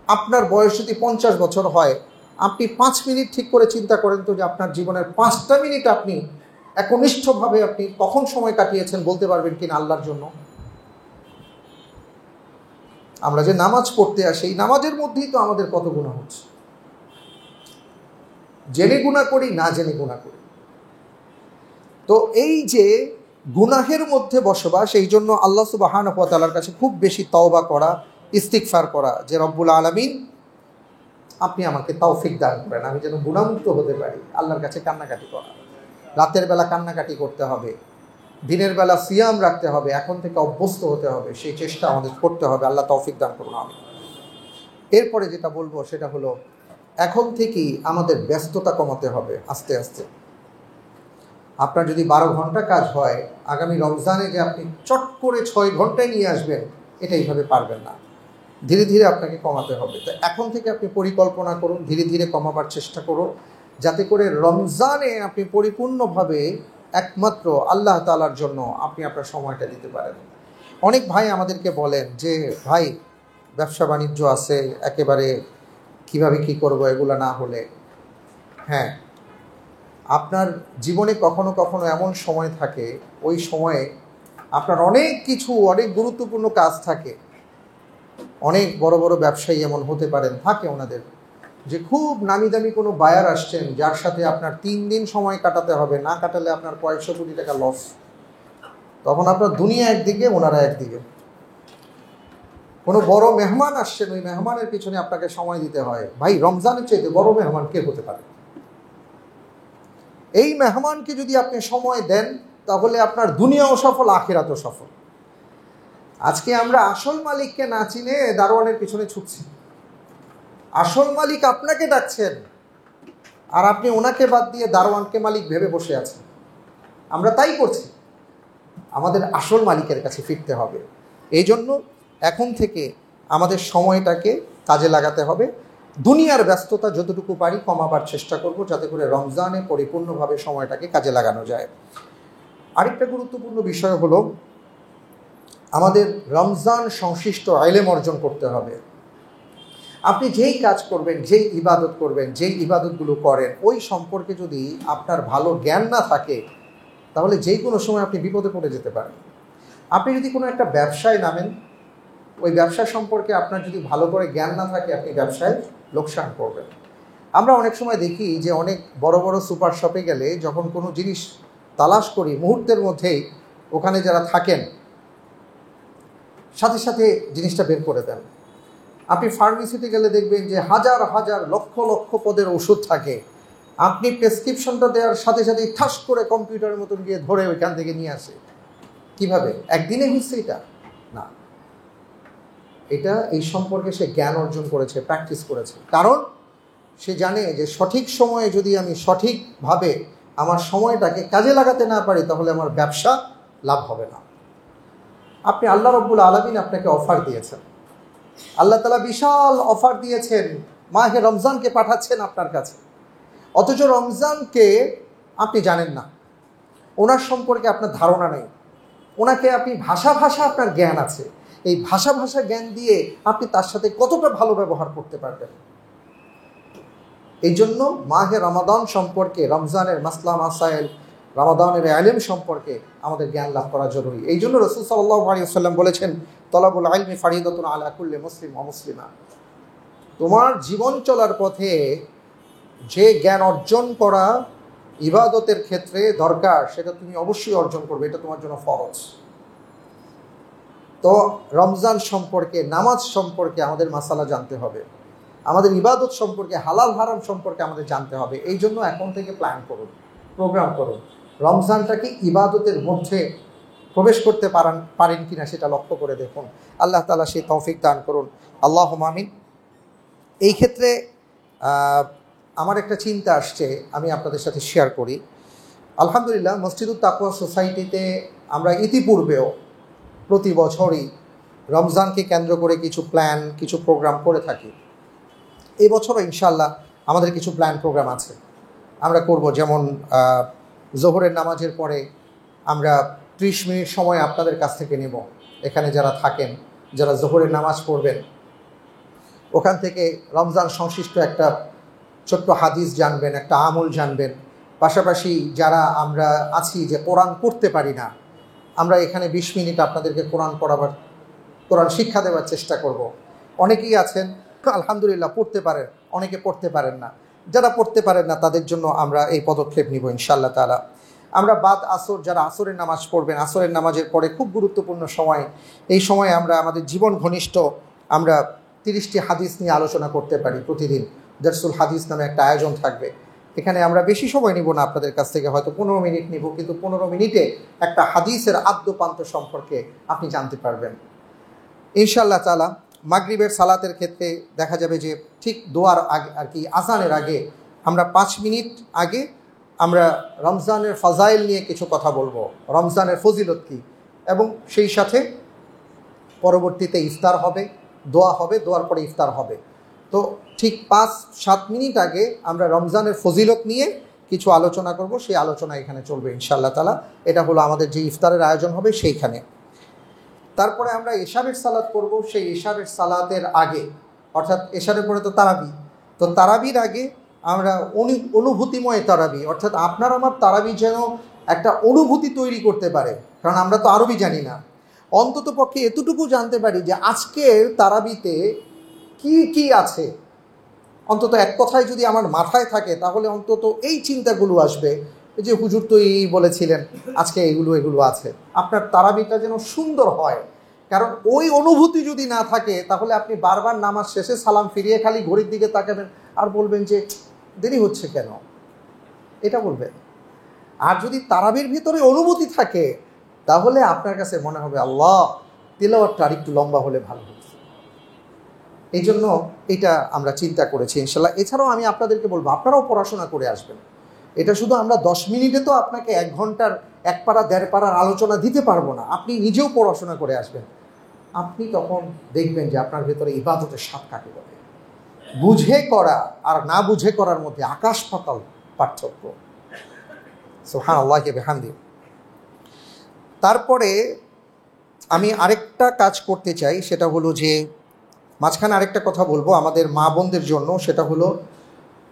A: আপনার বয়স যদি 50 বছর হয়, আপনি 5 মিনিট ঠিক করে চিন্তা করেন তো যে আপনার জীবনের 5টা মিনিট আপনি একনিষ্ঠভাবে আপনি কখন সময় কাটিয়েছেন বলতে পারবেন কিনা আল্লাহর জন্য? আমরা যে নামাজ পড়তে আসি, এই নামাজের মধ্যেই তো আমাদের কত গুনাহ হচ্ছে। জেনে গুনাহ করি, না জেনে গুনাহ করি। তো এই যে গুনাহের মধ্যে বসবাস, এই জন্য আল্লাহ সুবহানাহু ওয়া তাআলার কাছে খুব বেশি তওবা করা, ইস্তিগফার করা, যে রব্বুল আলামিন আপনি আমাকে তৌফিক দান করেন, আমি যেন গুনাহমুক্ত হতে পারি। আল্লাহর কাছে কান্নাকাটি করা, রাতের বেলা কান্নাকাটি করতে হবে, দিনের বেলা সিয়াম রাখতে হবে, এখন থেকে অভ্যস্ত হতে হবে, সেই চেষ্টা আমাদের করতে হবে। আল্লাহ তৌফিক দান করুন, আমিন। এরপরে যেটা বলবো সেটা হলো, এখন থেকেই আমাদের ব্যস্ততা কমাতে হবে আস্তে আস্তে। আপনার যদি 12 ঘন্টা কাজ হয়, আগামী রমজানে যে আপনি চট করে 6 ঘন্টায় নিয়ে আসবেন, এটা এইভাবে পারবেন না। ধীরে ধীরে আপনাকে কমাতে হবে। তো এখন থেকে আপনি পরিকল্পনা করুন, ধীরে ধীরে কমাবার চেষ্টা করুন, যাতে করে রমজানে আপনি পরিপূর্ণভাবে একমাত্র আল্লাহ তাআলার জন্য আপনি আপনার সময়টা দিতে পারেন। অনেক ভাই আমাদেরকে বলেন যে ভাই ব্যবসা বাণিজ্য আছে, একেবারে কিভাবে কি করব এগুলো না হলে। হ্যাঁ, আপনার জীবনে কখনো কখনো এমন সময় থাকে, ওই সময়ে আপনার অনেক কিছু, অনেক গুরুত্বপূর্ণ কাজ থাকে। অনেক বড় বড় ব্যবসায়ী এমন হতে পারেন, থাকে ওনাদের, যে খুব নামি দামি কোনো বায়ার আসছেন যার সাথে আপনার 3 দিন সময় কাটাতে হবে, না কাটালে আপনার কয়েকশো কোটি টাকা লস। তখন আপনার দুনিয়া একদিকে, ওনারা একদিকে। কোনো বড় মেহমান আসছেন, ওই মেহমানের পিছনে আপনাকে সময় দিতে হয়। ভাই, রমজানের চাইতে বড় মেহমান কে হতে পারে? এই মেহমানকে যদি আপনি সময় দেন তাহলে আপনার দুনিয়াও সফল, আখিরাতও সফল। আজকে আমরা আসল মালিককে না চিনে দারোয়ানের পিছনে ছুটছি। আসল মালিক আপনাকে ডাকছেন আর আপনি ওনাকে বাদ দিয়ে দারোয়ানকে মালিক ভেবে বসে আছেন। আমরা তাই করছি। আমাদের আসল মালিকের কাছে ফিরতে হবে। এই জন্য এখন থেকে আমাদের সময়টাকে কাজে লাগাতে হবে। দুনিয়ার ব্যস্ততা যতটুকু পারি কমাবার চেষ্টা করব, যাতে করে রমজানে পরিপূর্ণভাবে সময়টাকে কাজে লাগানো যায়। আরেকটা গুরুত্বপূর্ণ বিষয় হলো, আমাদের রমজান সংশ্লিষ্ট ইলম অর্জন করতে হবে। আপনি যেই কাজ করবেন, যেই ইবাদত করবেন, যেই ইবাদতগুলো করেন, ওই সম্পর্কে যদি আপনার ভালো জ্ঞান না থাকে তাহলে যেই কোনো সময় আপনি বিপদে পড়ে যেতে পারেন। আপনি যদি কোনো একটা ব্যবসায় নামেন, ওই ব্যবসা সম্পর্কে আপনার যদি ভালো করে জ্ঞান না থাকে, আপনি ব্যবসায় লোকসান করবেন। আমরা অনেক সময় দেখি যে অনেক বড় বড় সুপার শপে গেলে যখন কোনো জিনিস তালাশ করি, মুহূর্তের মধ্যেই ওখানে যারা থাকেন সাথে সাথে জিনিসটা বের করে দেন। আপনি ফার্মেসিতে গেলে দেখবেন যে হাজার হাজার লক্ষ লক্ষ পদের ওষুধ থাকে, আপনি প্রেসক্রিপশনটা দেওয়ার সাথে সাথেই ঠাস করে কম্পিউটারের মতন গিয়ে ধরে ওইখান থেকে নিয়ে আসে। কিভাবে? একদিনে হচ্ছে এটা না, এটা এই সম্পর্কে সে জ্ঞান অর্জন করেছে, প্র্যাকটিস করেছে। কারণ সে জানে যে সঠিক সময়ে যদি আমি সঠিকভাবে আমার সময়টাকে কাজে লাগাতে না পারি তাহলে আমার ব্যবসা লাভ হবে না। আপনি আল্লাহ রব্বুল আলামিন আপনাকে অফার দিয়েছেন, আল্লাহ তাআলা বিশাল অফার দিয়েছেন, মাহে রমজানকে পাঠাচ্ছেন আপনার কাছে, অথচ রমজানকে আপনি জানেন না, ওনার সম্পর্কে আপনার ধারণা নেই। ওনাকে আপনি ভাষা আপনার জ্ঞান আছে, এই ভাষা জ্ঞান দিয়ে আপনি তার সাথে কতটা ভালো ব্যবহার করতে পারবেন। এই জন্য মাহে রমাদান সম্পর্কে, রমজানের মাসলা মাসাইল, রমাদানের ইলম সম্পর্কে আমাদের জ্ঞান লাভ করা জরুরি। এই জন্য রাসূল সাল্লাল্লাহু আলাইহি ওয়াসাল্লাম বলেছেন, তলাবুল ইলমি ফারিদাতুন আলা কুল্লি মুসলিম ওয়া মুসলিমা। তোমার জীবন চলার পথে যে জ্ঞান অর্জন করা ইবাদতের ক্ষেত্রে দরকার, সেটা তুমি অবশ্যই অর্জন করবে, এটা তোমার জন্য ফরজ। তো রমজান সম্পর্কে, নামাজ সম্পর্কে আমাদের মাসালা জানতে হবে, আমাদের ইবাদত সম্পর্কে, হালাল হারাম সম্পর্কে আমাদের জানতে হবে। এই জন্য এখন থেকে প্ল্যান করুন, প্রোগ্রাম করুন, রমজানটাকে ইবাদতের মধ্যে প্রবেশ করতে পারেন কিনা সেটা লক্ষ্য করে দেখুন। আল্লাহ তাআলা সেই তৌফিক দান করুন, আল্লাহুম্মা আমিন। এই ক্ষেত্রে আমার একটা চিন্তা আসছে, আমি আপনাদের সাথে শেয়ার করি। আলহামদুলিল্লাহ, মসজিদুত তাকওয়া সোসাইটিতে আমরা ইতিপূর্বেও প্রতি বছরই রমজানকে কেন্দ্র করে কিছু প্ল্যান, কিছু প্রোগ্রাম করে থাকি। এই বছরও ইনশাআল্লাহ আমাদের কিছু প্ল্যান প্রোগ্রাম আছে, আমরা করব। যেমন জোহরের নামাজের পরে আমরা 30 মিনিট সময় আপনাদের কাছ থেকে নেব। এখানে যারা থাকেন, যারা জোহরের নামাজ পড়বেন, ওখান থেকে রমজান সংশ্লিষ্ট একটা ছোট্ট হাদিস জানবেন, একটা আমল জানবেন। পাশাপাশি যারা আমরা আছি যে কোরআন পড়তে পারি না, আমরা এখানে 20 মিনিট আপনাদেরকে কোরআন পড়াবার, কোরআন শিক্ষা দেওয়ার চেষ্টা করব। অনেকেই আছেন আলহামদুলিল্লাহ পড়তে পারেন, অনেকে পড়তে পারেন না। যারা পড়তে পারেন না তাদের জন্য আমরা এই পদক্ষেপ নিব ইনশাআল্লাহ তাআলা। আমরা বাদ আসর, যারা আসরের নামাজ পড়বেন, আসরের নামাজের পরে খুব গুরুত্বপূর্ণ সময়, এই সময় আমরা আমাদের জীবন ঘনিষ্ঠ আমরা 30টি হাদিস নিয়ে আলোচনা করতে পারি প্রতিদিন। দারসুল হাদিস নামে একটা আয়োজন থাকবে। এখানে আমরা বেশি সময় নিব না আপনাদের কাছ থেকে, হয়তো 15 মিনিট নিব, কিন্তু 15 মিনিটে একটা হাদিসের আদ্যপান্ত সম্পর্কে আপনি জানতে পারবেন ইনশাআল্লাহ তাআলা। মাগরিবের সালাতের ক্ষেত্রে দেখা যাবে যে ঠিক দোয়ার আগে আর কি, আজানের আগে আমরা 5 মিনিট আগে আমরা রমজানের ফাজাইল নিয়ে কিছু কথা বলবো, রমজানের ফজিলত কী, এবং সেই সাথে পরবর্তীতে ইফতার হবে, দোয়া হবে, দোয়ার পরে ইফতার হবে। তো ঠিক 5-7 মিনিট আগে আমরা রমজানের ফজিলত নিয়ে কিছু আলোচনা করব, সেই আলোচনা এখানে চলবে ইনশাআল্লাহ তাআলা। এটা হলো আমাদের যে ইফতারের আয়োজন হবে সেইখানে। তারপরে আমরা এশারের সালাত করব। সেই এশারের সালাতের আগে, অর্থাৎ এশারের পরে তো তারাবি, তো তারাবির আগে আমরা অনুভূতিময় তারাবি, অর্থাৎ আপনার আমার তারাবি যেন একটা অনুভূতি তৈরি করতে পারে, কারণ আমরা তো আরবি জানি না। অন্তত পক্ষে এতটুকু জানতে পারি যে আজকের তারাবিতে কি কি আছে। অন্তত এক কথায় যদি আমার মাথায় থাকে তাহলে অন্তত এই চিন্তাগুলো আসবে যে হুজুর তো এই বলেছিলেন, আজকে এগুলো আছে। আপনার তারাবিটা যেন সুন্দর হয়, কারণ ওই অনুভূতি যদি না থাকে তাহলে আপনি বারবার নামাজ শেষে সালাম ফিরিয়ে খালি ঘড়ির দিকে তাকাবেন আর বলবেন যে দেরি হচ্ছে কেন, এটা বলবেন। আর যদি তারাবির ভিতরে অনুভূতি থাকে তাহলে আপনার কাছে মনে হবে আল্লাহ তিলাওয়াতটা আরেকটু লম্বা হলে ভালো হতো। এই জন্য এটা আমরা চিন্তা করেছি ইনশাল্লাহ। এছাড়াও আমি আপনাদেরকে বলবো আপনারাও পড়াশোনা করে আসবেন। এটা শুধু আমরা 10 মিনিটে তো আপনাকে 1 ঘন্টার 1 পারা 1.5 পারার আলোচনা দিতে পারবো না। আপনি নিজেও পড়াশোনা করে আসবেন, আপনি তখন দেখবেন যে আপনার ভেতরে ইবাদতের স্বাদ কাকে বলে। বুঝে করা আর না বুঝে করার মধ্যে আকাশ পাতাল পার্থক্য। সুবহানাল্লাহি ওয়া বিহামদিহি। তারপরে আমি আরেকটা কাজ করতে চাই, সেটা হলো যে মাঝখানে আরেকটা কথা বলবো আমাদের মা বোনদের জন্য, সেটা হলো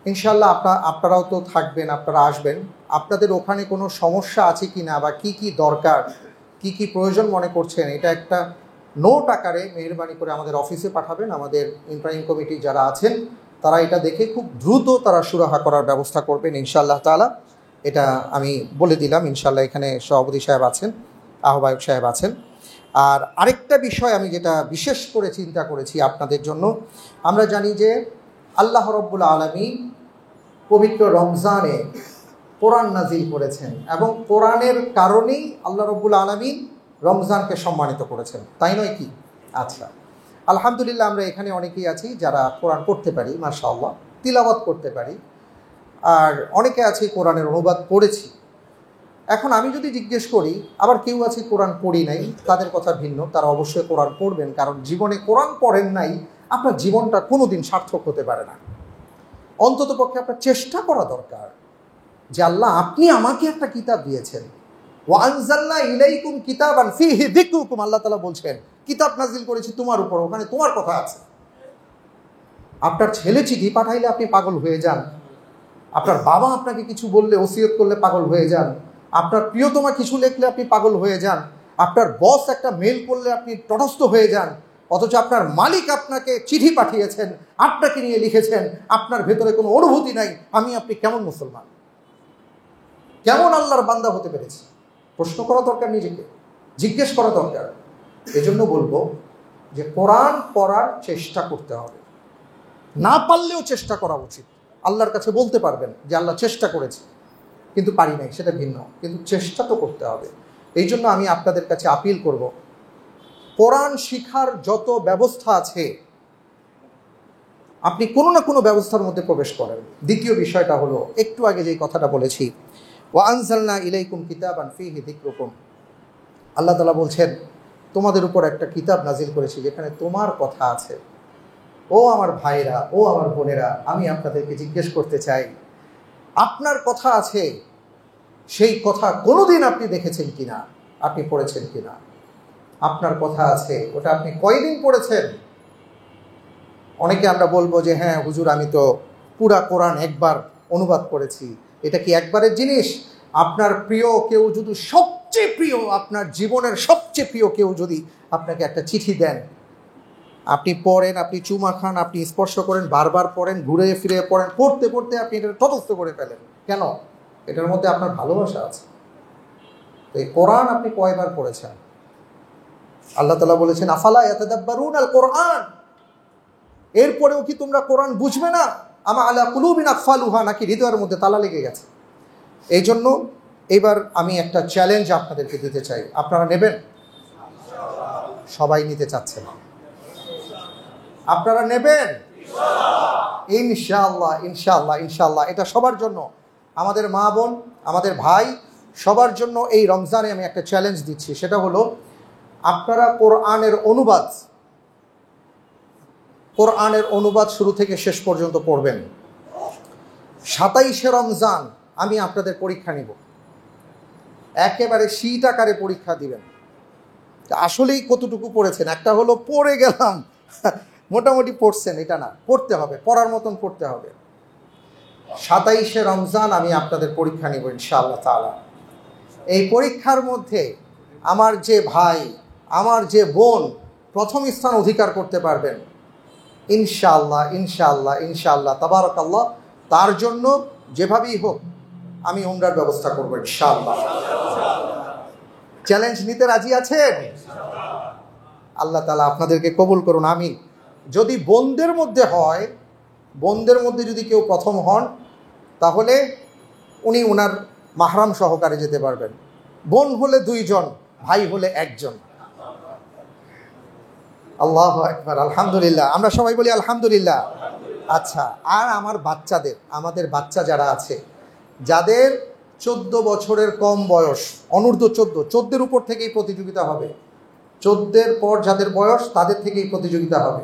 A: ইনশাআল্লাহ আপনারাও তো থাকবেন, আপনারা আসবেন। আপনাদের ওখানে কোনো সমস্যা আছে কি না বা কি কি দরকার, কি কি প্রয়োজন মনে করছেন, এটা একটা নোট আকারে মেহেরবানি করে আমাদের অফিসে পাঠাবেন। আমাদের ইনফ্রাইং কমিটি যারা আছেন তারা এটা দেখে খুব দ্রুত তারা সুরাহা করার ব্যবস্থা করবেন ইনশাআল্লাহ তাআলা। এটা আমি বলে দিলাম। ইনশাআল্লাহ এখানে সভাপতি সাহেব আছেন, আহ্বায়ক সাহেব আছেন। আর আরেকটা বিষয় আমি যেটা বিশেষ করে চিন্তা করেছি আপনাদের জন্য, আমরা জানি যে আল্লাহ রাব্বুল আলামিন পবিত্র রমজানে কোরআন নাজিল করেছেন এবং কোরআনের কারণেই আল্লাহ রাব্বুল আলামিন রমজানকে সম্মানিত করেছেন, তাই নয় কি? আচ্ছা, আলহামদুলিল্লাহ আমরা এখানে অনেকেই আছি যারা কোরআন পড়তে পারি, মাশাআল্লাহ, তিলাওয়াত করতে পারি, আর অনেকে আছে কোরআনের অনুবাদ পড়েছি। এখন আমি যদি জিজ্ঞেস করি, আবার কেউ আছে কোরআন পড়ি নাই, তাদের কথা ভিন্ন, তারা অবশ্যই কোরআন পড়বেন, কারণ জীবনে কোরআন পড়েন নাই আপনার জীবনটা কোনো দিন সার্থক হতে পারে না। অন্তত পক্ষে আপনার চেষ্টা করা দরকার যে আল্লাহ আপনি আমাকে একটা কিতাব দিয়েছেন, ওয়া আনজালনা ইলাইকুম কিতাবান ফীহি যিকরুকুম, আল্লাহ তাআলা বলছেন কিতাব নাজিল করেছি তোমার উপর, ওখানে তোমার কথা আছে। আপনার ছেলে চিঠি পাঠাইলে আপনি পাগল হয়ে যান, আপনার বাবা আপনাকে কিছু বললে, ওসিয়ত করলে পাগল হয়ে যান, আপনার প্রিয়তমা কিছু লিখলে আপনি পাগল হয়ে যান, আপনার বস একটা মেল করলে আপনি তটস্থ হয়ে যান, অথচ আপনার মালিক আপনাকে চিঠি পাঠিয়েছেন, আপনাকে নিয়ে লিখেছেন, আপনার ভেতরে কোনো অনুভূতি নাই। আপনি কেমন মুসলমান, কেমন আল্লাহর বান্দা হতে পেরেছি? প্রশ্ন করা দরকার, নিজেকে জিজ্ঞেস করা দরকার। এজন্য বলবো যে কোরআন পড়ার চেষ্টা করতে হবে, না পারলেও চেষ্টা করা উচিত। আল্লাহর কাছে বলতে পারবেন যে আল্লাহ চেষ্টা করেছি কিন্তু পারি নাই, সেটা ভিন্ন, কিন্তু চেষ্টা তো করতে হবে। এই জন্য আমি আপনাদের কাছে আপিল করব, কোরআন শিখার যত ব্যবস্থা আছে আপনি কোনো না কোনো ব্যবস্থার মধ্যে প্রবেশ করেন। দ্বিতীয় বিষয়টা হলো একটু আগে যেই কথাটা বলেছি, ওয়া আনজালনা ইলাইকুম কিতাবান ফীহি যিকরুকুম, আল্লাহ তাআলা বলছেন তোমাদের উপর একটা কিতাব নাজিল করেছি যেখানে তোমার কথা আছে। ও আমার ভাইরা, ও আমার বোনেরা, আমি আপনাদেরকে জিজ্ঞেস করতে চাই, আপনার কথা আছে, সেই কথা কোনোদিন আপনি দেখেছেন কিনা, আপনি পড়েছেন কিনা? আপনার কথা আছে, ওটা আপনি কয়দিন পড়েছেন? অনেকে আমরা বলবো যে হ্যাঁ হুজুর আমি তো পুরা কোরআন একবার অনুবাদ করেছি। এটা কি একবারের জিনিস? আপনার প্রিয় কেউ যদি, সবচেয়ে প্রিয়, আপনার জীবনের সবচেয়ে প্রিয় কেউ যদি আপনাকে একটা চিঠি দেন, আপনি পড়েন, আপনি চুমা খান, আপনি স্পর্শ করেন, বারবার পড়েন, ঘুরে ফিরে পড়েন, পড়তে পড়তে আপনি এটা তটস্থ করে ফেলেন, কেন? এটার মধ্যে আপনার ভালোবাসা আছে। তো এই কোরআন আপনি কয়বার পড়েছেন? আল্লাহ তাআলা বলেছেন আফালা ইয়াতাদাব্বারুন আল কোরআন, এরপরেও কি তোমরা কোরআন বুঝবে না? আমা আলা কুলুবিন আকফালুহা, নাকি হৃদয়ের মধ্যে তালা লেগে গেছে? এই জন্য এবার আমি একটা চ্যালেঞ্জ আপনাদেরকে দিতে চাই, আপনারা নেবেন? সবাই নিতে চাচ্ছে না, আপনারা নেবেন? ইনশাআল্লাহ ইনশাআল্লাহ ইনশাআল্লাহ। এটা সবার জন্য, আমাদের মা বোন, আমাদের ভাই, সবার জন্য এই রমজানে আমি একটা চ্যালেঞ্জ দিচ্ছি, সেটা হলো আপনারা কোরআনের অনুবাদ শুরু থেকে শেষ পর্যন্ত পড়বেন। 27শে রমজান আমি আপনাদের পরীক্ষা নিব, একেবারে শীত আকারে পরীক্ষা দিবেন আসলেই কতটুকু পড়েছেন। একটা হলো পড়ে গেলাম, মোটামুটি পড়ছেন এটা না, পড়তে হবে, পড়ার মতন পড়তে হবে। 27শে রমজান আমি আপনাদের পরীক্ষা নিব ইনশাআল্লাহ তাআলা। এই পরীক্ষার মধ্যে আমার যে ভাই, আমার যে বোন প্রথম স্থান অধিকার করতে পারবেন ইনশাআল্লাহ ইনশাআল্লাহ ইনশাআল্লাহ তাবারাকাল্লাহ, তার জন্য যেভাবেই হোক আমি উমরার ব্যবস্থা করব ইনশাআল্লাহ। চ্যালেঞ্জ নিতে রাজি আছেন? আল্লাহ তাআলা আপনাদেরকে কবুল করুন, আমিন। যদি বোনদের মধ্যে হয়, বোনদের মধ্যে যদি কেউ প্রথম হন, তাহলে উনি ওনার মাহরাম সহকারে যেতে পারবেন। বোন হলে 2 জন, ভাই হলে 1 জন। আল্লাহু আকবার, আলহামদুলিল্লাহ। আমরা সবাই বলি আলহামদুলিল্লাহ। আচ্ছা, আর আমার বাচ্চাদের, আমাদের বাচ্চা যারা আছে, যাদের 14 বছরের কম বয়স, অনূর্ধ্ব 14 উপর থেকেই প্রতিযোগিতা হবে, 14 পর যাদের বয়স তাদের থেকেই প্রতিযোগিতা হবে।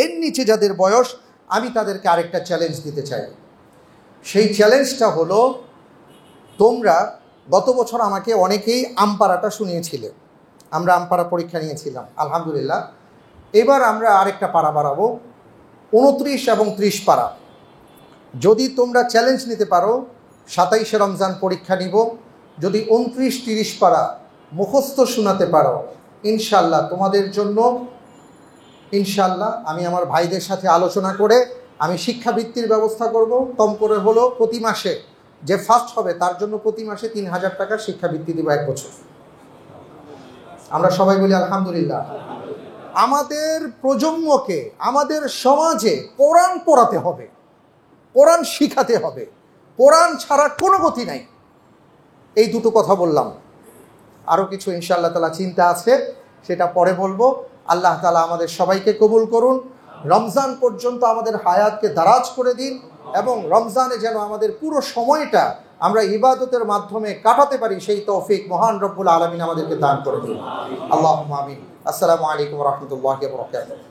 A: এর নিচে যাদের বয়স, আমি তাদেরকে আরেকটা চ্যালেঞ্জ দিতে চাই। সেই চ্যালেঞ্জটা হলো, তোমরা গত বছর আমাকে অনেকেই আমপারাটা শুনিয়েছিলে, আমরা আমপারা পরীক্ষা নিয়েছিলাম আলহামদুলিল্লাহ। এবার আমরা আরেকটা পারা বাড়াবো, 29 এবং 30 পারা। যদি তোমরা চ্যালেঞ্জ নিতে পারো, 27শে রমজান পরীক্ষা নিব, যদি 29-30 পারা মুখস্থ শোনাতে পারো ইনশাআল্লাহ তোমাদের জন্য, ইনশাআল্লাহ আমি আমার ভাইদের সাথে আলোচনা করে আমি শিক্ষাবৃত্তির ব্যবস্থা করব। কম করে হলো প্রতি মাসে যে ফার্স্ট হবে তার জন্য প্রতি মাসে 3000 টাকার শিক্ষাবৃত্তি দেব 1 বছর। আমরা সবাই বলি আলহামদুলিল্লাহ। আমাদের প্রজন্মকে, আমাদের সমাজে কোরআন পড়াতে হবে, কোরআন শিখাতে হবে, কোরআন ছাড়া কোনো গতি নাই। এই দুটো কথা বললাম, আরও কিছু ইনশাআল্লাহ তাআলা চিন্তা আছে, সেটা পরে বলবো। আল্লাহ তাআলা আমাদের সবাইকে কবুল করুন, রমজান পর্যন্ত আমাদের হায়াতকে দারাজ করে দিন, এবং রমজানে যেন আমাদের পুরো সময়টা আমরা ইবাদতের মাধ্যমে কাটাতে পারি, সেই তৌফিক মহান রব্বুল আলামিন আমাদেরকে দান করে দিন। আল্লাহুম্মা আমিন। আসসালামু আলাইকুম ওয়া রাহমাতুল্লাহি ওয়া বারাকাতুহু।